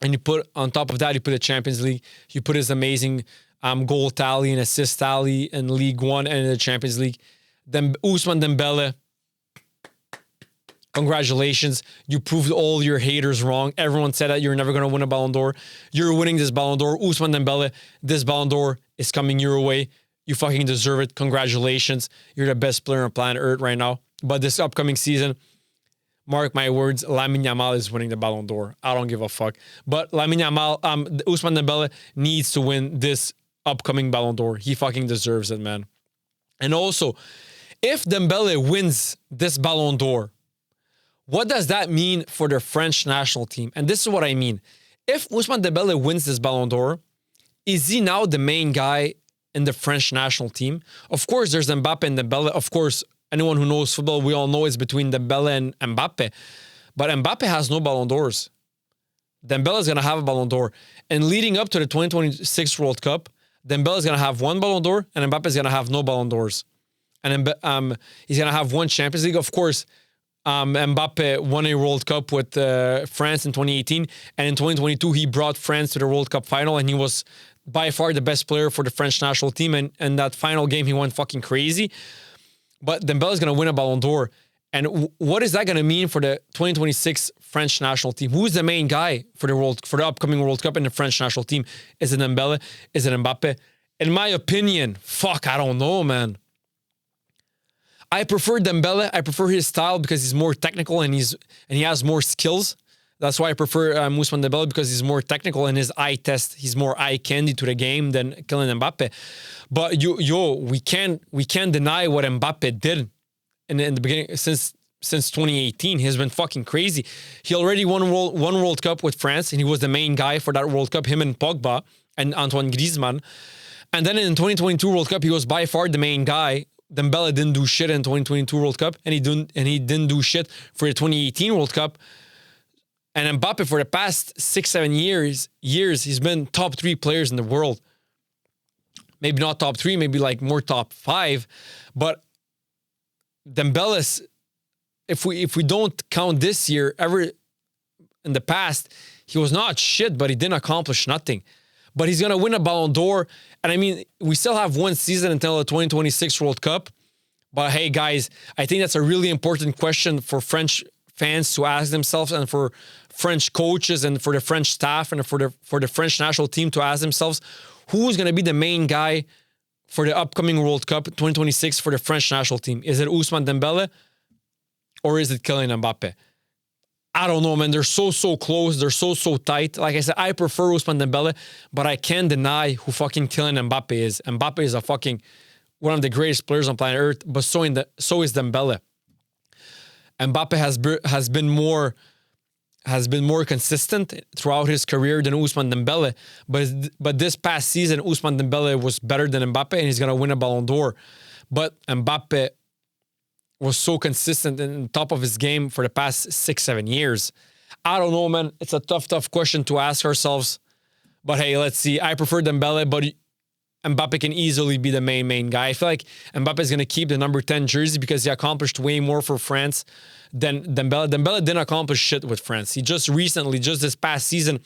And you put, on top of that, you put the Champions League. You put his amazing goal tally and assist tally in League 1 and in the Champions League. Then Ousmane Dembele, congratulations. You proved all your haters wrong. Everyone said that you're never going to win a Ballon d'Or. You're winning this Ballon d'Or. Ousmane Dembele, this Ballon d'Or is coming your way. You fucking deserve it. Congratulations. You're the best player on planet Earth right now. But this upcoming season, mark my words, Lamine Yamal is winning the Ballon d'Or. I don't give a fuck. But Lamine Yamal, Ousmane Dembele needs to win this upcoming Ballon d'Or. He fucking deserves it, man. And also, if Dembele wins this Ballon d'Or, what does that mean for the French national team? And this is what I mean. If Ousmane Dembele wins this Ballon d'Or, is he now the main guy in the French national team? Of course, there's Mbappé and Dembele. Of course, anyone who knows football, we all know it's between Dembele and Mbappé. But Mbappé has no Ballon d'Ors. Dembele is going to have a Ballon d'Or. And leading up to the 2026 World Cup, Dembele is going to have one Ballon d'Or and Mbappé is going to have no Ballon d'Ors. And he's going to have one Champions League. Of course, Mbappé won a World Cup with France in 2018. And in 2022, he brought France to the World Cup final. And he was by far the best player for the French national team. And that final game, he went fucking crazy. But Dembele is going to win a Ballon d'Or. And what is that going to mean for the 2026 French national team? Who's the main guy for the upcoming World Cup in the French national team? Is it Dembele? Is it Mbappé? In my opinion, I don't know, man. I prefer Dembele. I prefer his style because he's more technical and he has more skills. That's why I prefer Ousmane Dembele, because he's more technical and his eye test, he's more eye candy to the game than Kylian Mbappé. But we can't deny what Mbappé did in the beginning since 2018. He's been fucking crazy. He already won World Cup with France, and he was the main guy for that World Cup. Him and Pogba and Antoine Griezmann. And then in 2022 World Cup, he was by far the main guy. Dembele didn't do shit in 2022 World Cup, and he didn't do shit for the 2018 World Cup. And Mbappé, for the past 6-7 years, he's been top 3 players in the world. Maybe not top 3, maybe like more top 5. But Dembele, if we don't count this year, ever in the past, he was not shit, but he didn't accomplish nothing. But he's going to win a Ballon d'Or. And I mean, we still have one season until the 2026 World Cup. But hey, guys, I think that's a really important question for French fans to ask themselves, and for French coaches and for the French staff and for the French national team to ask themselves, who's going to be the main guy for the upcoming World Cup 2026 for the French national team? Is it Ousmane Dembele or is it Kylian Mbappé? I don't know, man. They're so close. They're so tight. Like I said, I prefer Ousmane Dembele, but I can't deny who fucking Kylian Mbappé is. Mbappé is a fucking one of the greatest players on planet Earth, but so is Dembele. Mbappé has been more consistent throughout his career than Ousmane Dembele, but this past season Ousmane Dembele was better than Mbappé, and he's gonna win a Ballon d'Or. But Mbappé was so consistent in top of his game for the past 6-7 years. I don't know, man. It's a tough question to ask ourselves. But hey, let's see. I prefer Dembele, but Mbappé can easily be the main guy. I feel like Mbappé is going to keep the number 10 jersey because he accomplished way more for France than Dembele. Dembele didn't accomplish shit with France. He just this past season,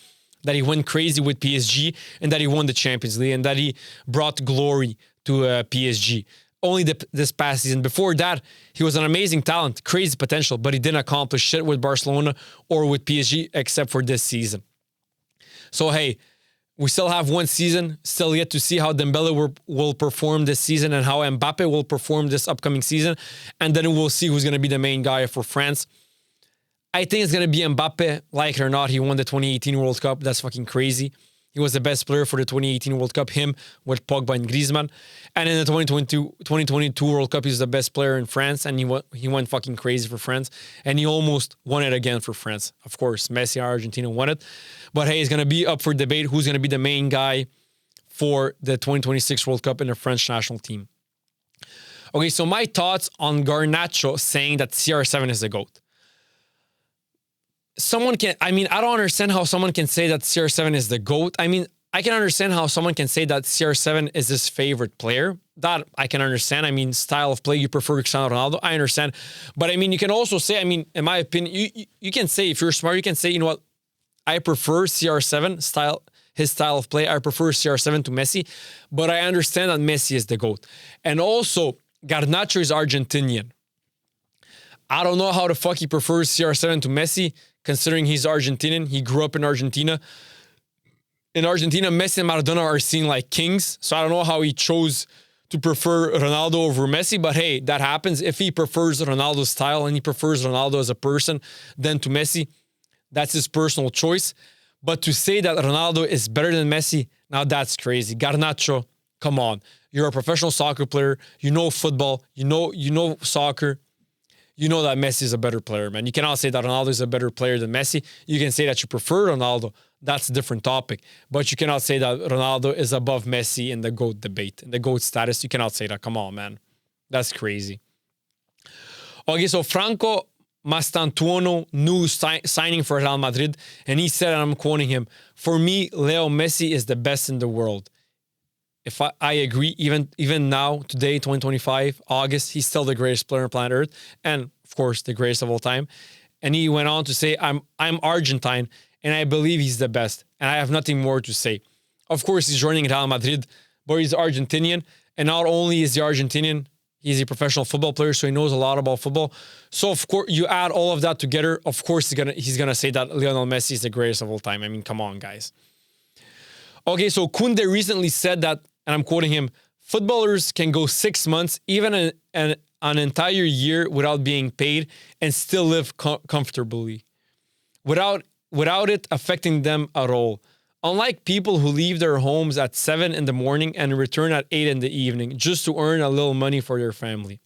that he went crazy with PSG and that he won the Champions League and that he brought glory to PSG. Only this past season. Before that, he was an amazing talent, crazy potential, but he didn't accomplish shit with Barcelona or with PSG except for this season. So hey, we still have one season, still yet to see how Dembele will perform this season and how Mbappé will perform this upcoming season. And then we'll see who's going to be the main guy for France. I think it's going to be Mbappé. Like it or not, he won the 2018 World Cup. That's fucking crazy. He was the best player for the 2018 World Cup, him with Pogba and Griezmann. And in the 2022 World Cup, he was the best player in France, and he went fucking crazy for France. And he almost won it again for France. Of course, Messi, Argentina won it. But hey, it's going to be up for debate who's going to be the main guy for the 2026 World Cup in the French national team. Okay, so my thoughts on Garnacho saying that CR7 is the GOAT. I don't understand how someone can say that CR7 is the GOAT. I mean, I can understand how someone can say that CR7 is his favorite player. That I can understand. I mean, style of play, you prefer Cristiano Ronaldo. I understand. But I mean, you can also say, I mean, in my opinion, you can say, if you're smart, you can say, you know what, I prefer CR7 style, his style of play. I prefer CR7 to Messi. But I understand that Messi is the GOAT. And also, Garnacho is Argentinian. I don't know how the fuck he prefers CR7 to Messi, considering he's Argentinian. He grew up in Argentina. In Argentina, Messi and Maradona are seen like kings. So I don't know how he chose to prefer Ronaldo over Messi. But hey, that happens. If he prefers Ronaldo's style and he prefers Ronaldo as a person than to Messi, that's his personal choice. But to say that Ronaldo is better than Messi, now that's crazy. Garnacho, come on. You're a professional soccer player. You know football. You know soccer. You know that Messi is a better player, man. You cannot say that Ronaldo is a better player than Messi. You can say that you prefer Ronaldo. That's a different topic. But you cannot say that Ronaldo is above Messi in the GOAT debate, in the GOAT status. You cannot say that. Come on, man. That's crazy. Okay, so Franco Mastantuono, new signing for Real Madrid. And he said, and I'm quoting him, "For me, Leo Messi is the best in the world." If I agree, even now, today, 2025, August, he's still the greatest player on planet Earth, and of course, the greatest of all time. And he went on to say, I'm Argentine, and I believe he's the best, and I have nothing more to say. Of course, he's joining Real Madrid, but he's Argentinian, and not only is he Argentinian, he's a professional football player, so he knows a lot about football. So, of course, you add all of that together, of course, he's gonna say that Lionel Messi is the greatest of all time. I mean, come on, guys. Okay, so Koundé recently said that, and I'm quoting him, "Footballers can go 6 months, even an entire year without being paid and still live comfortably without it affecting them at all. Unlike people who leave their homes at 7 in the morning and return at 8 in the evening just to earn a little money for their family."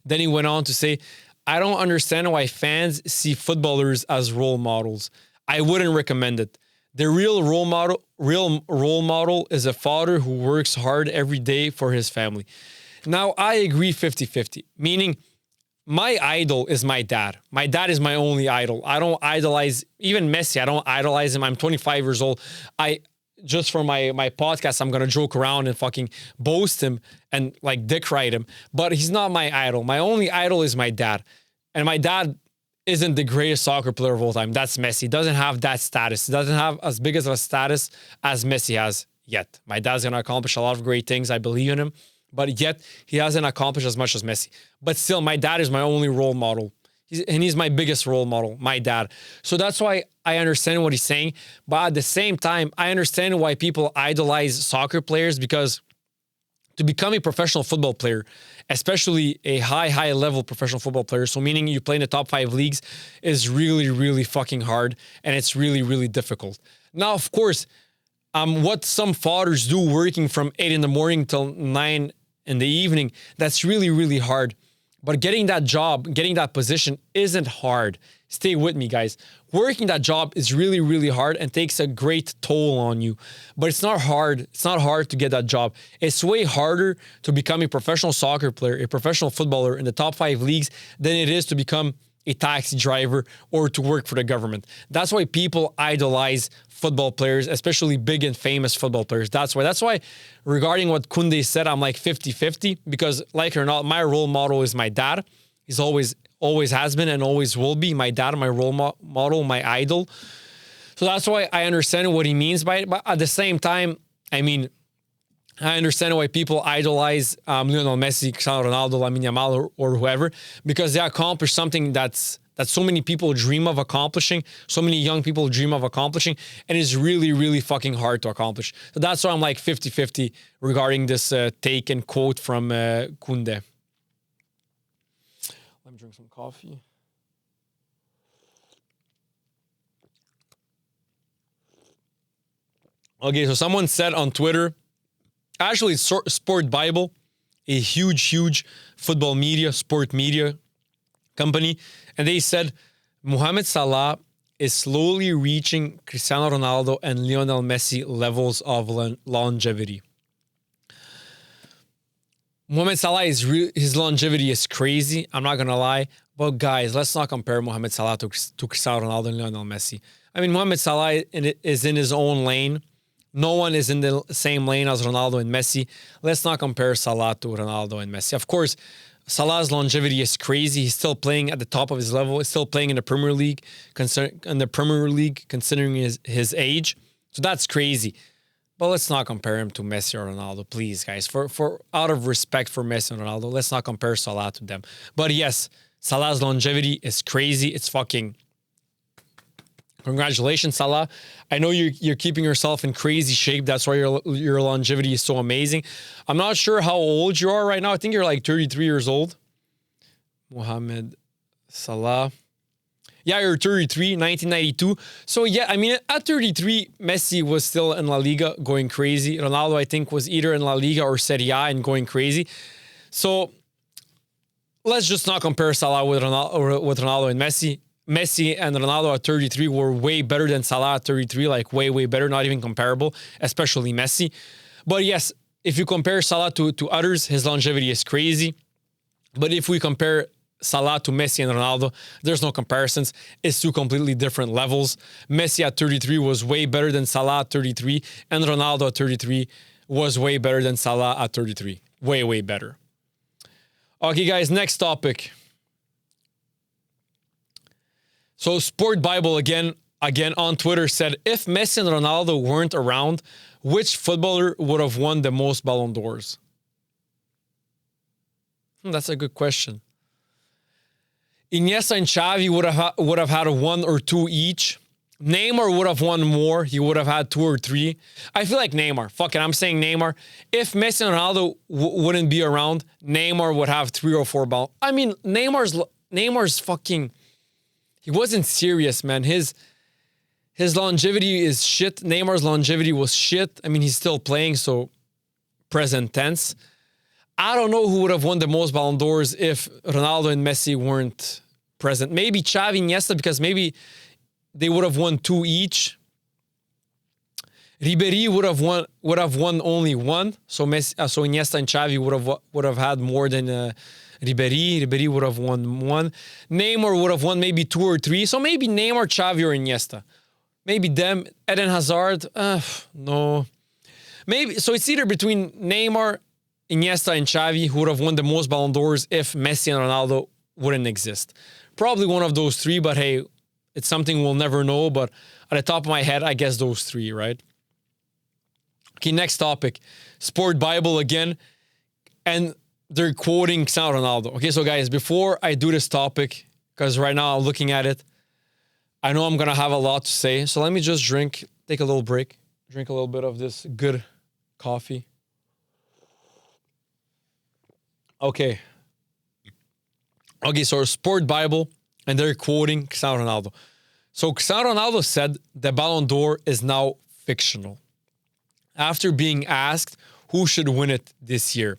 Then he went on to say, "I don't understand why fans see footballers as role models. I wouldn't recommend it. The real role model is a father who works hard every day for his family." Now, I agree 50-50, meaning my idol is my dad. My dad is my only idol. I don't idolize, even Messi, I don't idolize him. I'm 25 years old. Just for my podcast, I'm going to joke around and fucking boast him and like dick ride him. But he's not my idol. My only idol is my dad. And my dad isn't the greatest soccer player of all time. That's Messi. Doesn't have that status. Doesn't have as big of a status as Messi has yet. My dad's going to accomplish a lot of great things. I believe in him. But yet, he hasn't accomplished as much as Messi. But still, my dad is my only role model. He's my biggest role model, my dad. So that's why I understand what he's saying. But at the same time, I understand why people idolize soccer players, because to become a professional football player, especially a high level professional football player, so meaning you play in the top 5 leagues, is really, really fucking hard, and it's really, really difficult. Now, of course, what some fathers do working from 8 in the morning till 9 in the evening, that's really, really hard. But getting that job, getting that position isn't hard. Stay with me, guys. Working that job is really, really hard and takes a great toll on you. But it's not hard. It's not hard to get that job. It's way harder to become a professional soccer player, a professional footballer in the top 5 leagues than it is to become a taxi driver or to work for the government. That's why people idolize football players, especially big and famous football players. That's why regarding what Koundé said, I'm like 50-50, because like it or not, my role model is my dad. He's always has been and always will be my dad, my role model, my idol. So that's why I understand what he means by it. But at the same time, I mean, I understand why people idolize Lionel Messi, Cristiano Ronaldo, Lamine Yamal, or whoever, because they accomplish something that so many people dream of accomplishing, so many young people dream of accomplishing, and it's really, really fucking hard to accomplish. So that's why I'm like 50-50 regarding this take and quote from Koundé. Let me drink some coffee. Okay, so someone said on Twitter, actually, Sport Bible, a huge football media, sport media company, and they said Mohamed Salah is slowly reaching Cristiano Ronaldo and Lionel Messi levels of longevity. Mohamed Salah his longevity is crazy. I'm not gonna lie, but guys, let's not compare Mohamed Salah to Cristiano Ronaldo and Lionel Messi. I mean, Mohamed Salah is in his own lane. No one is in the same lane as Ronaldo and Messi. Let's not compare Salah to Ronaldo and Messi. Of course, Salah's longevity is crazy. He's still playing at the top of his level. He's still playing in the Premier League, considering his age. So that's crazy. But let's not compare him to Messi or Ronaldo, please, guys. For out of respect for Messi and Ronaldo, let's not compare Salah to them. But yes, Salah's longevity is crazy. It's fucking... Congratulations, Salah. I know you're keeping yourself in crazy shape. That's why your longevity is so amazing. I'm not sure how old you are right now. I think you're like 33 years old. Mohamed Salah. Yeah, you're 33, 1992. So yeah, I mean, at 33, Messi was still in La Liga going crazy. Ronaldo, I think, was either in La Liga or Serie A and going crazy. So let's just not compare Salah with Ronaldo and Messi. Messi and Ronaldo at 33 were way better than Salah at 33, like way better, not even comparable, especially Messi. But yes, if you compare Salah to others, his longevity is crazy. But if we compare Salah to Messi and Ronaldo, there's no comparisons. It's two completely different levels. Messi at 33 was way better than Salah at 33, and Ronaldo at 33 was way better than Salah at 33. Way better. Okay, guys, next topic. So Sport Bible again on Twitter said, if Messi and Ronaldo weren't around, which footballer would have won the most Ballon d'Ors? That's a good question. Iniesta and Xavi would have had one or two each. Neymar would have won more. He would have had 2 or 3. I feel like Neymar. Fuck it, I'm saying Neymar. If Messi and Ronaldo wouldn't be around, Neymar would have 3 or 4 Ballon. I mean, Neymar's fucking... He wasn't serious, man. His longevity is shit. Neymar's longevity was shit. I mean, he's still playing, so present tense. I don't know who would have won the most Ballon d'Ors if Ronaldo and Messi weren't present. Maybe Xavi and Iniesta, because maybe they would have won 2 each. Ribéry would have won only 1. So Iniesta and Xavi would have had more than Ribéry would have won 1. Neymar would have won maybe 2 or 3. So maybe Neymar, Xavi, or Iniesta. Maybe them. Eden Hazard. No. Maybe. So it's either between Neymar, Iniesta, and Xavi, who would have won the most Ballon d'Ors if Messi and Ronaldo wouldn't exist. Probably one of those 3, but hey, it's something we'll never know. But at the top of my head, I guess those 3, right? Okay, next topic. Sport Bible again. And they're quoting Cristiano Ronaldo. Okay, so guys, before I do this topic, because right now I'm looking at it, I know I'm going to have a lot to say. So let me just take a little break, drink a little bit of this good coffee. Okay, so Sport Bible, and they're quoting Cristiano Ronaldo. So Cristiano Ronaldo said the Ballon d'Or is now fictional. After being asked who should win it this year,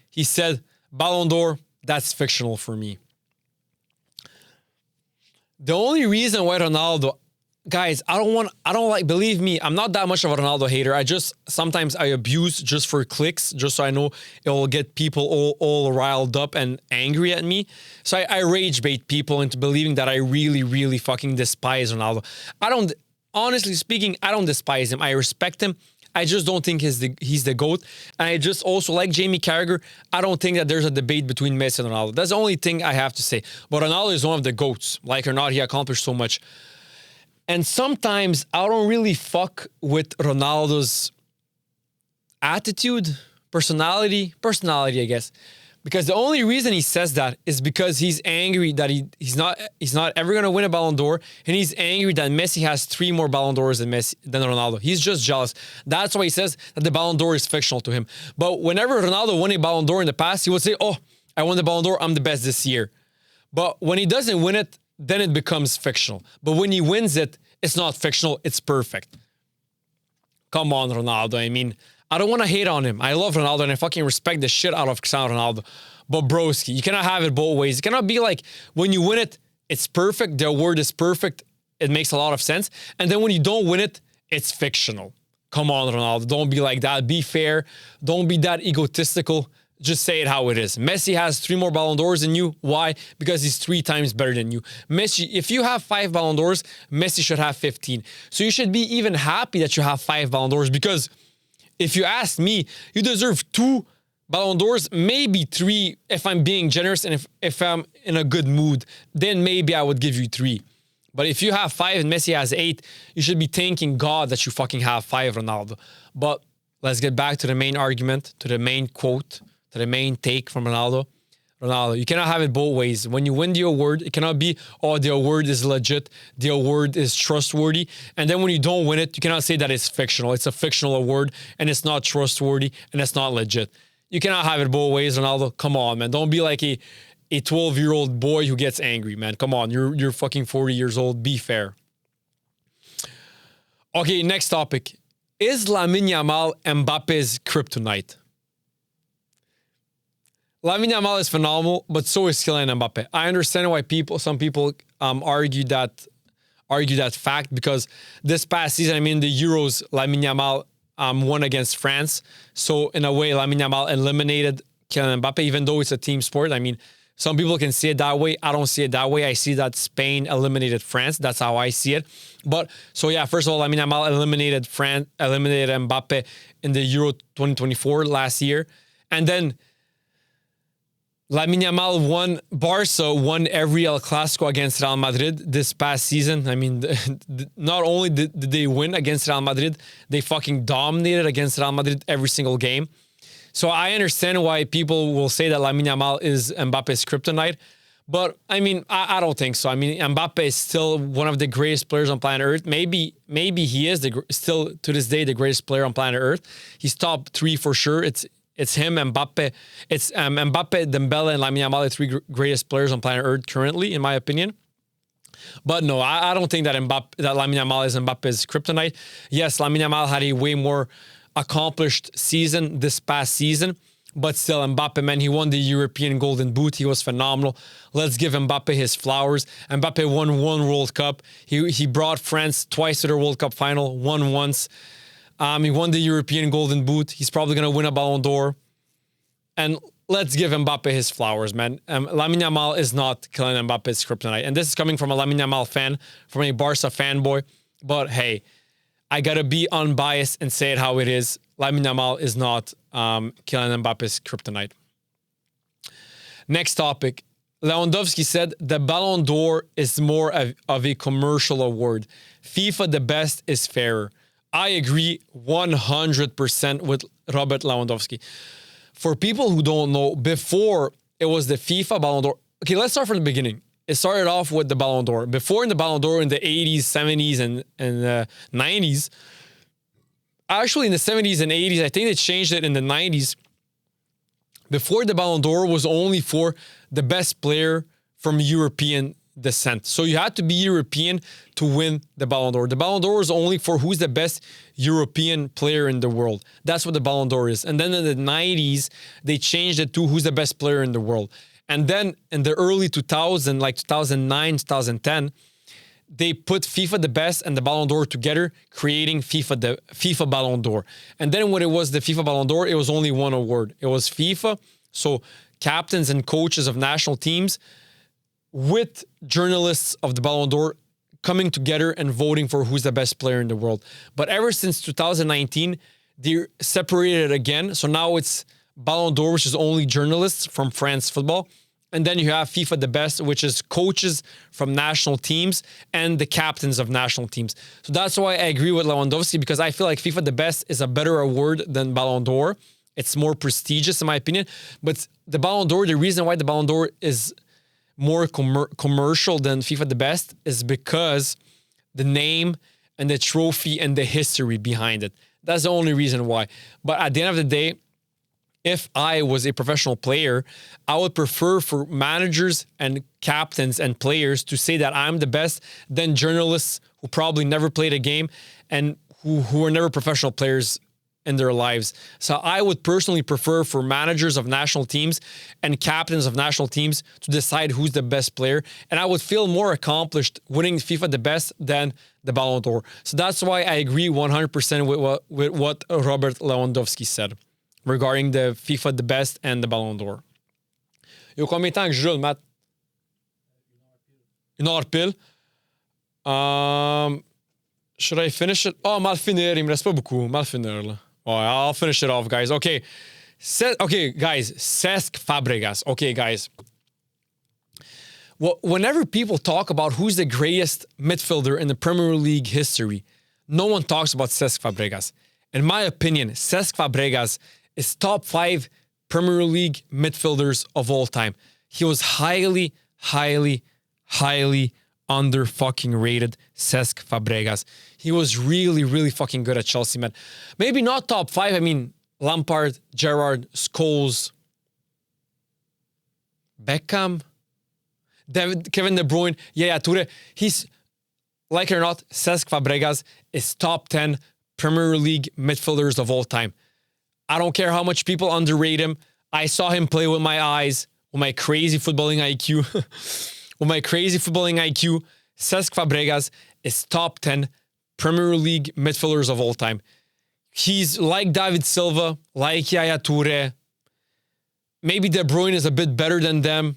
he said, Ballon d'Or, that's fictional for me. The only reason why Ronaldo... Guys, believe me, I'm not that much of a Ronaldo hater. Sometimes I abuse just for clicks, just so I know it will get people all riled up and angry at me. So I rage bait people into believing that I really fucking despise Ronaldo. Honestly speaking, I don't despise him. I respect him. I just don't think he's the GOAT. And I just also, like Jamie Carragher, I don't think that there's a debate between Messi and Ronaldo. That's the only thing I have to say. But Ronaldo is one of the GOATs. Like or not, he accomplished so much. And sometimes I don't really fuck with Ronaldo's attitude, personality, I guess. Because the only reason he says that is because he's angry that he's not ever going to win a Ballon d'Or, and he's angry that Messi has 3 more Ballon d'Ors than Ronaldo. He's just jealous. That's why he says that the Ballon d'Or is fictional to him. But whenever Ronaldo won a Ballon d'Or in the past, he would say, oh, I won the Ballon d'Or, I'm the best this year. But when he doesn't win it, then it becomes fictional. But when he wins it, it's not fictional, it's perfect. Come on, Ronaldo. I mean, I don't want to hate on him. I love Ronaldo and I fucking respect the shit out of Cristiano Ronaldo. But broski, you cannot have it both ways. It cannot be like when you win it, it's perfect. The award is perfect. It makes a lot of sense. And then when you don't win it, it's fictional. Come on, Ronaldo. Don't be like that. Be fair. Don't be that egotistical. Just say it how it is. Messi has 3 more Ballon d'Ors than you. Why? Because he's 3 times better than you. Messi, if you have 5 Ballon d'Ors, Messi should have 15. So you should be even happy that you have 5 Ballon d'Ors, because if you ask me, you deserve 2 Ballon d'Ors, maybe 3 if I'm being generous and if I'm in a good mood, then maybe I would give you 3. But if you have 5 and Messi has 8, you should be thanking God that you fucking have 5, Ronaldo. But let's get back to the main argument, to the main quote, to the main take from Ronaldo. Ronaldo, you cannot have it both ways. When you win the award, it cannot be, oh, the award is legit, the award is trustworthy. And then when you don't win it, you cannot say that it's fictional. It's a fictional award and it's not trustworthy and it's not legit. You cannot have it both ways, Ronaldo. Come on, man. Don't be like a 12-year-old boy who gets angry, man. Come on, you're fucking 40 years old. Be fair. Okay, next topic. Is Lamine Yamal Mbappe's kryptonite? Lamine Yamal is phenomenal, but so is Kylian Mbappé. I understand why some people argue that fact, because this past season, I mean, the Euros, Lamine Yamal won against France. So in a way, Lamine Yamal eliminated Kylian Mbappé, even though it's a team sport. I mean, some people can see it that way. I don't see it that way. I see that Spain eliminated France. That's how I see it. But so yeah, first of all, Lamine Yamal eliminated Mbappé in the Euro 2024 last year. And then Lamine Yamal Barca won every El Clasico against Real Madrid this past season. I mean, not only did they win against Real Madrid, they fucking dominated against Real Madrid every single game. So I understand why people will say that Lamine Yamal is Mbappe's kryptonite. But, I mean, I don't think so. I mean, Mbappe is still one of the greatest players on planet Earth. Maybe he is still, to this day, the greatest player on planet Earth. He's top 3 for sure. It's him, Mbappe. It's Mbappe, Dembélé, and Lamine Yamal, the 3 greatest players on planet Earth currently, in my opinion. But no, I don't think that Lamine Yamal is Mbappe's kryptonite. Yes, Lamine Yamal had a way more accomplished season this past season, but still, Mbappe, man, he won the European Golden Boot. He was phenomenal. Let's give Mbappe his flowers. Mbappe won 1 World Cup. He brought France twice to the World Cup final, won once. He won the European Golden Boot. He's probably going to win a Ballon d'Or. And let's give Mbappe his flowers, man. Lamine Yamal is not Kylian Mbappe's kryptonite. And this is coming from a Lamine Yamal fan, from a Barca fanboy. But hey, I got to be unbiased and say it how it is. Lamine Yamal is not Kylian Mbappe's kryptonite. Next topic. Lewandowski said the Ballon d'Or is more of a commercial award. FIFA the best is fairer. I agree 100% with Robert Lewandowski. For people who don't know, before it was the FIFA Ballon d'Or. Okay, let's start from the beginning. It started off with the Ballon d'Or. Before in the Ballon d'Or in the 80s, 70s, and 90s, actually in the 70s and 80s, I think they changed it in the 90s. Before, the Ballon d'Or was only for the best player from European descent. So you had to be European to win the Ballon d'Or. The Ballon d'Or is only for who's the best European player in the world. That's what the Ballon d'Or is. And then in the 90s, they changed it to who's the best player in the world. And then in the early 2000s, like 2009, 2010, they put FIFA the best and the Ballon d'Or together, creating FIFA Ballon d'Or. And then when it was the FIFA Ballon d'Or, it was only one award. It was FIFA, so captains and coaches of national teams with journalists of the Ballon d'Or coming together and voting for who's the best player in the world. But ever since 2019, they separated it again. So now it's Ballon d'Or, which is only journalists from France football. And then you have FIFA the best, which is coaches from national teams and the captains of national teams. So that's why I agree with Lewandowski, because I feel like FIFA the best is a better award than Ballon d'Or. It's more prestigious in my opinion. But the Ballon d'Or, the reason why the Ballon d'Or is more commercial than FIFA the best is because the name and the trophy and the history behind it. That's the only reason why. But at the end of the day, if I was a professional player, I would prefer for managers and captains and players to say that I'm the best than journalists who probably never played a game and who were never professional players in their lives. So I would personally prefer for managers of national teams and captains of national teams to decide who's the best player. And I would feel more accomplished winning FIFA the best than the Ballon d'Or. So that's why I agree 100% with what Robert Lewandowski said regarding the FIFA the best and the Ballon d'Or. Yo, combien de temps que je joue, Matt? 1 heure pile. Should I finish it? Oh, mal finir. Il me reste pas beaucoup. Mal finir, là. Oh, I'll finish it off, guys. Okay. Okay, guys. Cesc Fabregas. Okay, guys. Well, whenever people talk about who's the greatest midfielder in the Premier League history, no one talks about Cesc Fabregas. In my opinion, Cesc Fabregas is top 5 Premier League midfielders of all time. He was highly under fucking rated. Cesc Fabregas. He was really fucking good at Chelsea, man. Maybe not top 5. I mean, Lampard, Gerrard, Scholes, Beckham, Kevin De Bruyne, Yaya Toure. He's, like it or not, Cesc Fabregas is top 10 Premier League midfielders of all time. I don't care how much people underrate him. I saw him play with my eyes, with my crazy footballing IQ. With my crazy footballing IQ, Cesc Fabregas is top 10 Premier League midfielders of all time. He's like David Silva, like Yaya Toure. Maybe De Bruyne is a bit better than them.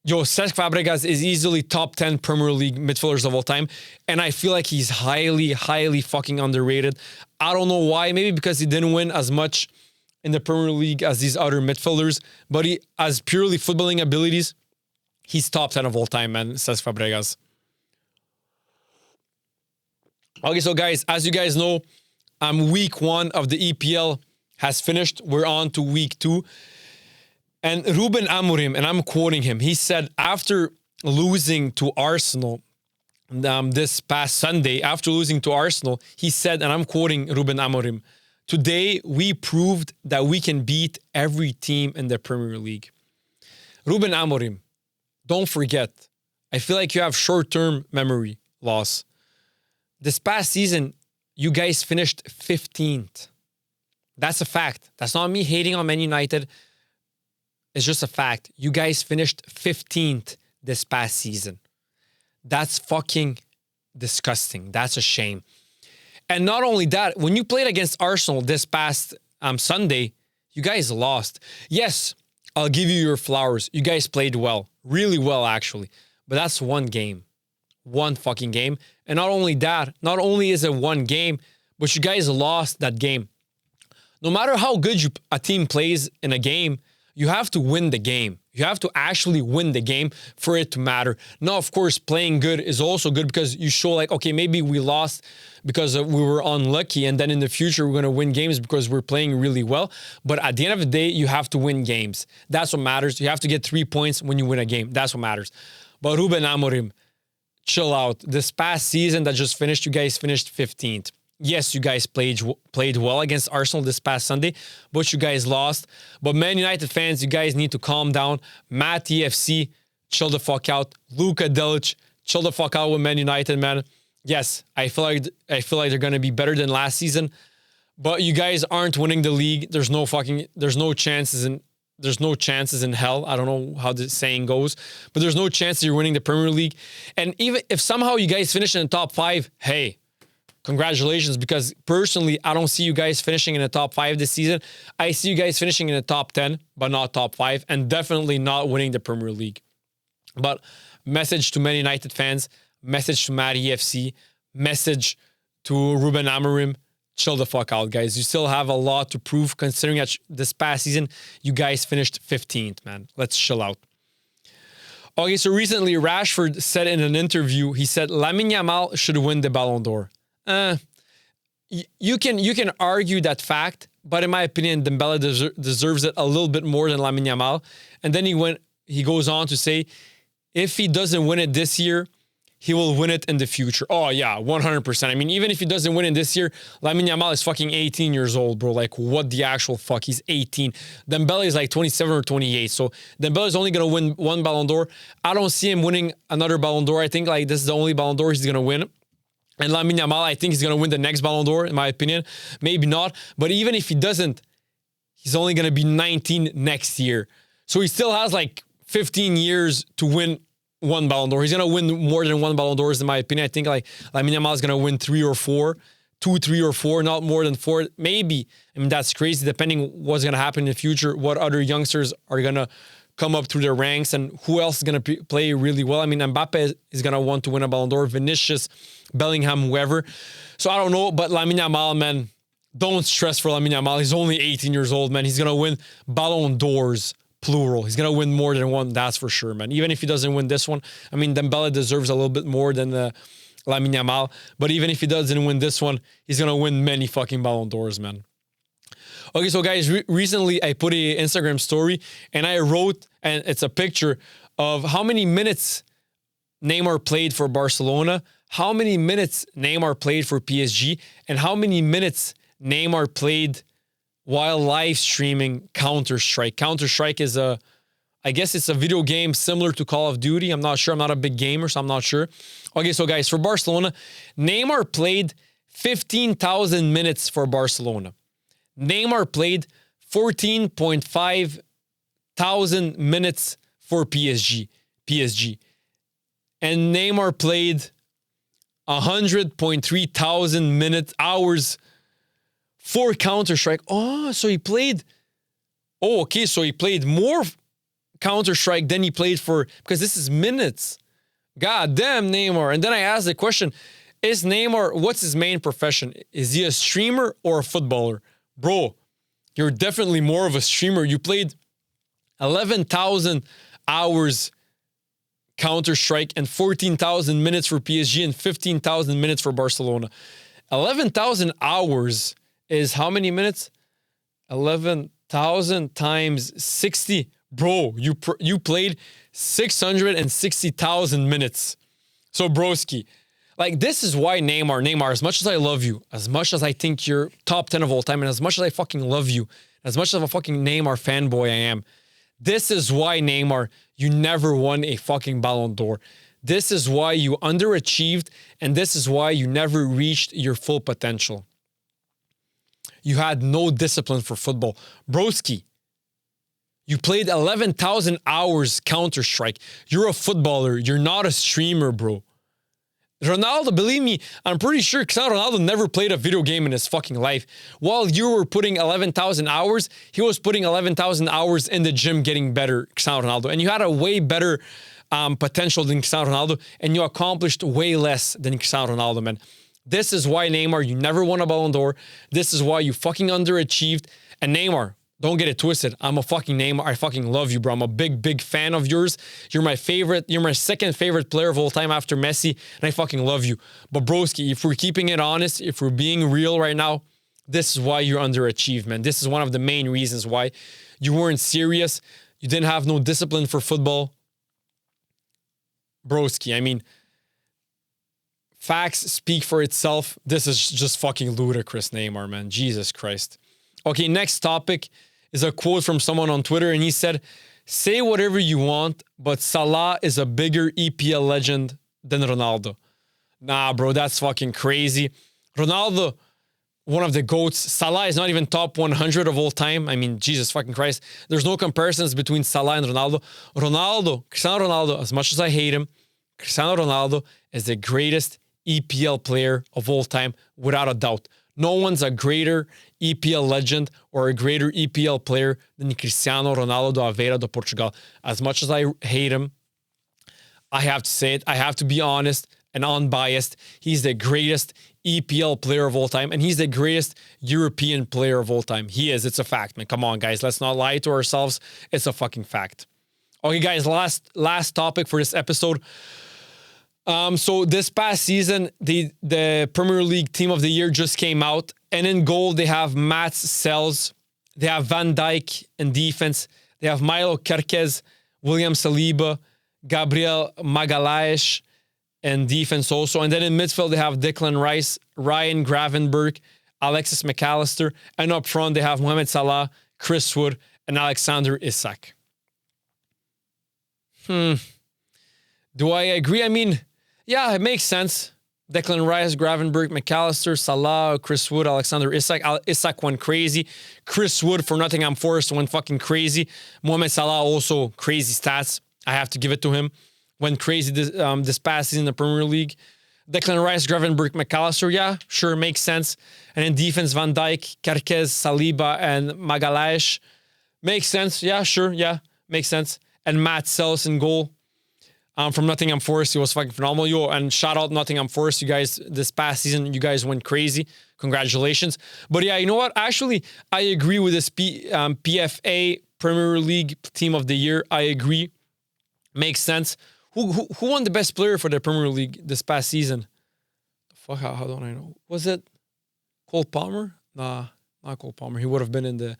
Yo, Cesc Fabregas is easily top 10 Premier League midfielders of all time. And I feel like he's highly fucking underrated. I don't know why. Maybe because he didn't win as much in the Premier League as these other midfielders. But he, as purely footballing abilities, he's top 10 of all time, man, Cesc Fabregas. Okay, so guys, as you guys know, week 1 of the EPL has finished. We're on to week 2. And Ruben Amorim, and I'm quoting him, he said after losing to Arsenal this past Sunday, after losing to Arsenal, he said, and I'm quoting Ruben Amorim, "Today we proved that we can beat every team in the Premier League." Ruben Amorim, don't forget, I feel like you have short-term memory loss. This past season, you guys finished 15th. That's a fact. That's not me hating on Man United. It's just a fact. You guys finished 15th this past season. That's fucking disgusting. That's a shame. And not only that, when you played against Arsenal this past Sunday, you guys lost. Yes, I'll give you your flowers. You guys played well. Really well, actually. But that's one game. One fucking game. And not only that, not only is it one game, but you guys lost that game. No matter how good a team plays in a game, you have to win the game. You have to actually win the game for it to matter. Now, of course, playing good is also good because you show like, okay, maybe we lost because we were unlucky, and then in the future we're going to win games because we're playing really well. But at the end of the day, you have to win games. That's what matters. You have to get 3 points when you win a game. That's what matters. But Ruben Amorim, chill out. This past season that just finished, you guys finished 15th. Yes, you guys played well against Arsenal this past Sunday, but you guys lost. But Man United fans, you guys need to calm down. Matt EFC, chill the fuck out. Luka Delic, chill the fuck out with Man United, man. Yes, I feel like they're gonna be better than last season, but you guys aren't winning the league. There's no chances in hell. I don't know how the saying goes, but there's no chance you're winning the Premier League. And even if somehow you guys finish in the top 5, hey, congratulations, because personally, I don't see you guys finishing in the top 5 this season. I see you guys finishing in the top 10, but not top 5, and definitely not winning the Premier League. But message to Man United fans, message to Matt EFC, message to Ruben Amorim, chill the fuck out, guys. You still have a lot to prove, considering that this past season, you guys finished 15th, man. Let's chill out. Okay, so recently, Rashford said in an interview, he said, Lamine Yamal should win the Ballon d'Or. You can argue that fact, but in my opinion, Dembélé deserves it a little bit more than Lamine Yamal. And then he goes on to say, if he doesn't win it this year, he will win it in the future. Oh yeah, 100%. I mean, even if he doesn't win it this year, Lamine Yamal is fucking 18 years old, bro. Like, what the actual fuck? He's 18. Dembélé is like 27 or 28. So Dembélé is only going to win one Ballon d'Or. I don't see him winning another Ballon d'Or. I think like this is the only Ballon d'Or he's going to win. And Lamine Yamal, I think he's going to win the next Ballon d'Or, in my opinion. Maybe not. But even if he doesn't, he's only going to be 19 next year. So he still has like 15 years to win one Ballon d'Or. He's going to win more than one Ballon d'Or, in my opinion. I think like Lamine Yamal is going to win 3 or 4. 2, 3, or 4, not more than 4. Maybe. I mean, that's crazy, depending what's going to happen in the future, what other youngsters are going to come up through the ranks, and who else is going to play really well. I mean, Mbappé is going to want to win a Ballon d'Or, Vinicius, Bellingham, whoever. So I don't know, but Lamine Yamal, man, don't stress for Lamine Yamal. He's only 18 years old, man. He's going to win Ballon d'Ors, plural. He's going to win more than one, that's for sure, man. Even if he doesn't win this one, I mean, Dembélé deserves a little bit more than Lamine Yamal. But even if he doesn't win this one, he's going to win many fucking Ballon d'Ors, man. Okay, so guys, recently I put an Instagram story and I wrote, and it's a picture of how many minutes Neymar played for Barcelona, how many minutes Neymar played for PSG, and how many minutes Neymar played while live streaming Counter-Strike. Counter-Strike is I guess it's a video game similar to Call of Duty. I'm not sure. I'm not a big gamer, so I'm not sure. Okay, so guys, for Barcelona, Neymar played 15,000 minutes for Barcelona. Neymar played 14.5 thousand minutes for PSG. And Neymar played 100.3 thousand hours for Counter-Strike. Oh, so he played... Oh, okay, so he played more Counter-Strike than he played for... Because this is minutes. God damn, Neymar. And then I asked the question, is Neymar... What's his main profession? Is he a streamer or a footballer? Bro, you're definitely more of a streamer. You played 11,000 hours Counter-Strike and 14,000 minutes for PSG and 15,000 minutes for Barcelona. 11,000 hours is how many minutes? 11,000 times 60. Bro, you played 660,000 minutes. So, broski, like, this is why Neymar, as much as I love you, as much as I think you're top 10 of all time, and as much as I fucking love you, as much of a fucking Neymar fanboy I am, this is why, Neymar, you never won a fucking Ballon d'Or. This is why you underachieved, and this is why you never reached your full potential. You had no discipline for football. Broski, you played 11,000 hours Counter-Strike. You're a footballer. You're not a streamer, bro. Ronaldo, believe me, I'm pretty sure Cristiano Ronaldo never played a video game in his fucking life. While you were putting 11,000 hours, he was putting 11,000 hours in the gym getting better, Cristiano Ronaldo. And you had a way better potential than Cristiano Ronaldo, and you accomplished way less than Cristiano Ronaldo, man. This is why, Neymar, you never won a Ballon d'Or. This is why you fucking underachieved. And Neymar, don't get it twisted. I'm a fucking Neymar. I fucking love you, bro. I'm a big, big fan of yours. You're my favorite. You're my second favorite player of all time after Messi, and I fucking love you. But broski, if we're keeping it honest, if we're being real right now, this is why you're underachieved, man. This is one of the main reasons why you weren't serious. You didn't have no discipline for football. Broski, I mean, facts speak for itself. This is just fucking ludicrous, Neymar, man. Jesus Christ. Okay, next topic is a quote from someone on Twitter, and he said, "Say whatever you want, but Salah is a bigger EPL legend than Ronaldo." Nah, bro, that's fucking crazy. Ronaldo, one of the GOATs. Salah is not even top 100 of all time. I mean, Jesus fucking Christ. There's no comparisons between Salah and Ronaldo. Cristiano Ronaldo, as much as I hate him, Cristiano Ronaldo is the greatest EPL player of all time, without a doubt. No one's a greater EPL legend or a greater EPL player than Cristiano Ronaldo da Aveira de Portugal. As much as I hate him, I have to say it. I have to be honest and unbiased. He's the greatest EPL player of all time, and he's the greatest European player of all time. He is. It's a fact, man. Come on, guys. Let's not lie to ourselves. It's a fucking fact. Okay, guys, last topic for this episode. So this past season, the Premier League Team of the Year just came out. And in goal, they have Mats Sells. They have Van Dijk in defense. They have Milo Kerkez, William Saliba, Gabriel Magalhaes in defense also. And then in midfield, they have Declan Rice, Ryan Gravenberch, Alexis McAllister. And up front, they have Mohamed Salah, Chris Wood, and Alexander Isak. Do I agree? I mean, yeah, it makes sense. Declan Rice, Gravenberg, McAllister, Salah, Chris Wood, Alexander Isak. Isak went crazy. Chris Wood for Nottingham Forest went fucking crazy. Mohamed Salah also crazy stats. I have to give it to him. Went crazy this past season in the Premier League. Declan Rice, Gravenberg, McAllister. Yeah, sure, makes sense. And then defense, Van Dijk, Kerkez, Saliba, and Magalhaes. Makes sense. Yeah, sure. Yeah, makes sense. And Matt Sells in goal. From Nottingham Forest, he was fucking phenomenal. Yo, and shout out Nottingham Forest. You guys, this past season, you guys went crazy. Congratulations. But yeah, you know what? Actually, I agree with this PFA Premier League Team of the Year. I agree. Makes sense. Who won the best player for the Premier League this past season? Fuck, how don't I know? Was it Cole Palmer? Nah, not Cole Palmer. He would have been in the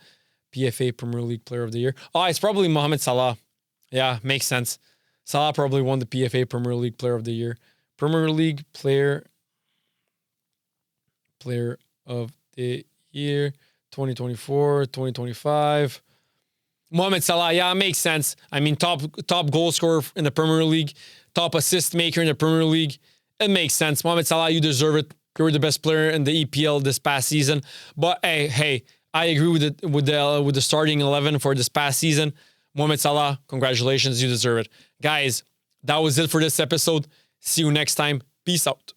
PFA Premier League Player of the Year. Oh, it's probably Mohamed Salah. Yeah, makes sense. Salah probably won the PFA Premier League Player of the Year. Premier League Player of the Year 2024, 2025. Mohamed Salah, yeah, makes sense. I mean, top goal scorer in the Premier League, top assist maker in the Premier League. It makes sense. Mohamed Salah, you deserve it. You were the best player in the EPL this past season. But hey, I agree with the starting 11 for this past season. Mohamed Salah, congratulations, you deserve it. Guys, that was it for this episode. See you next time. Peace out.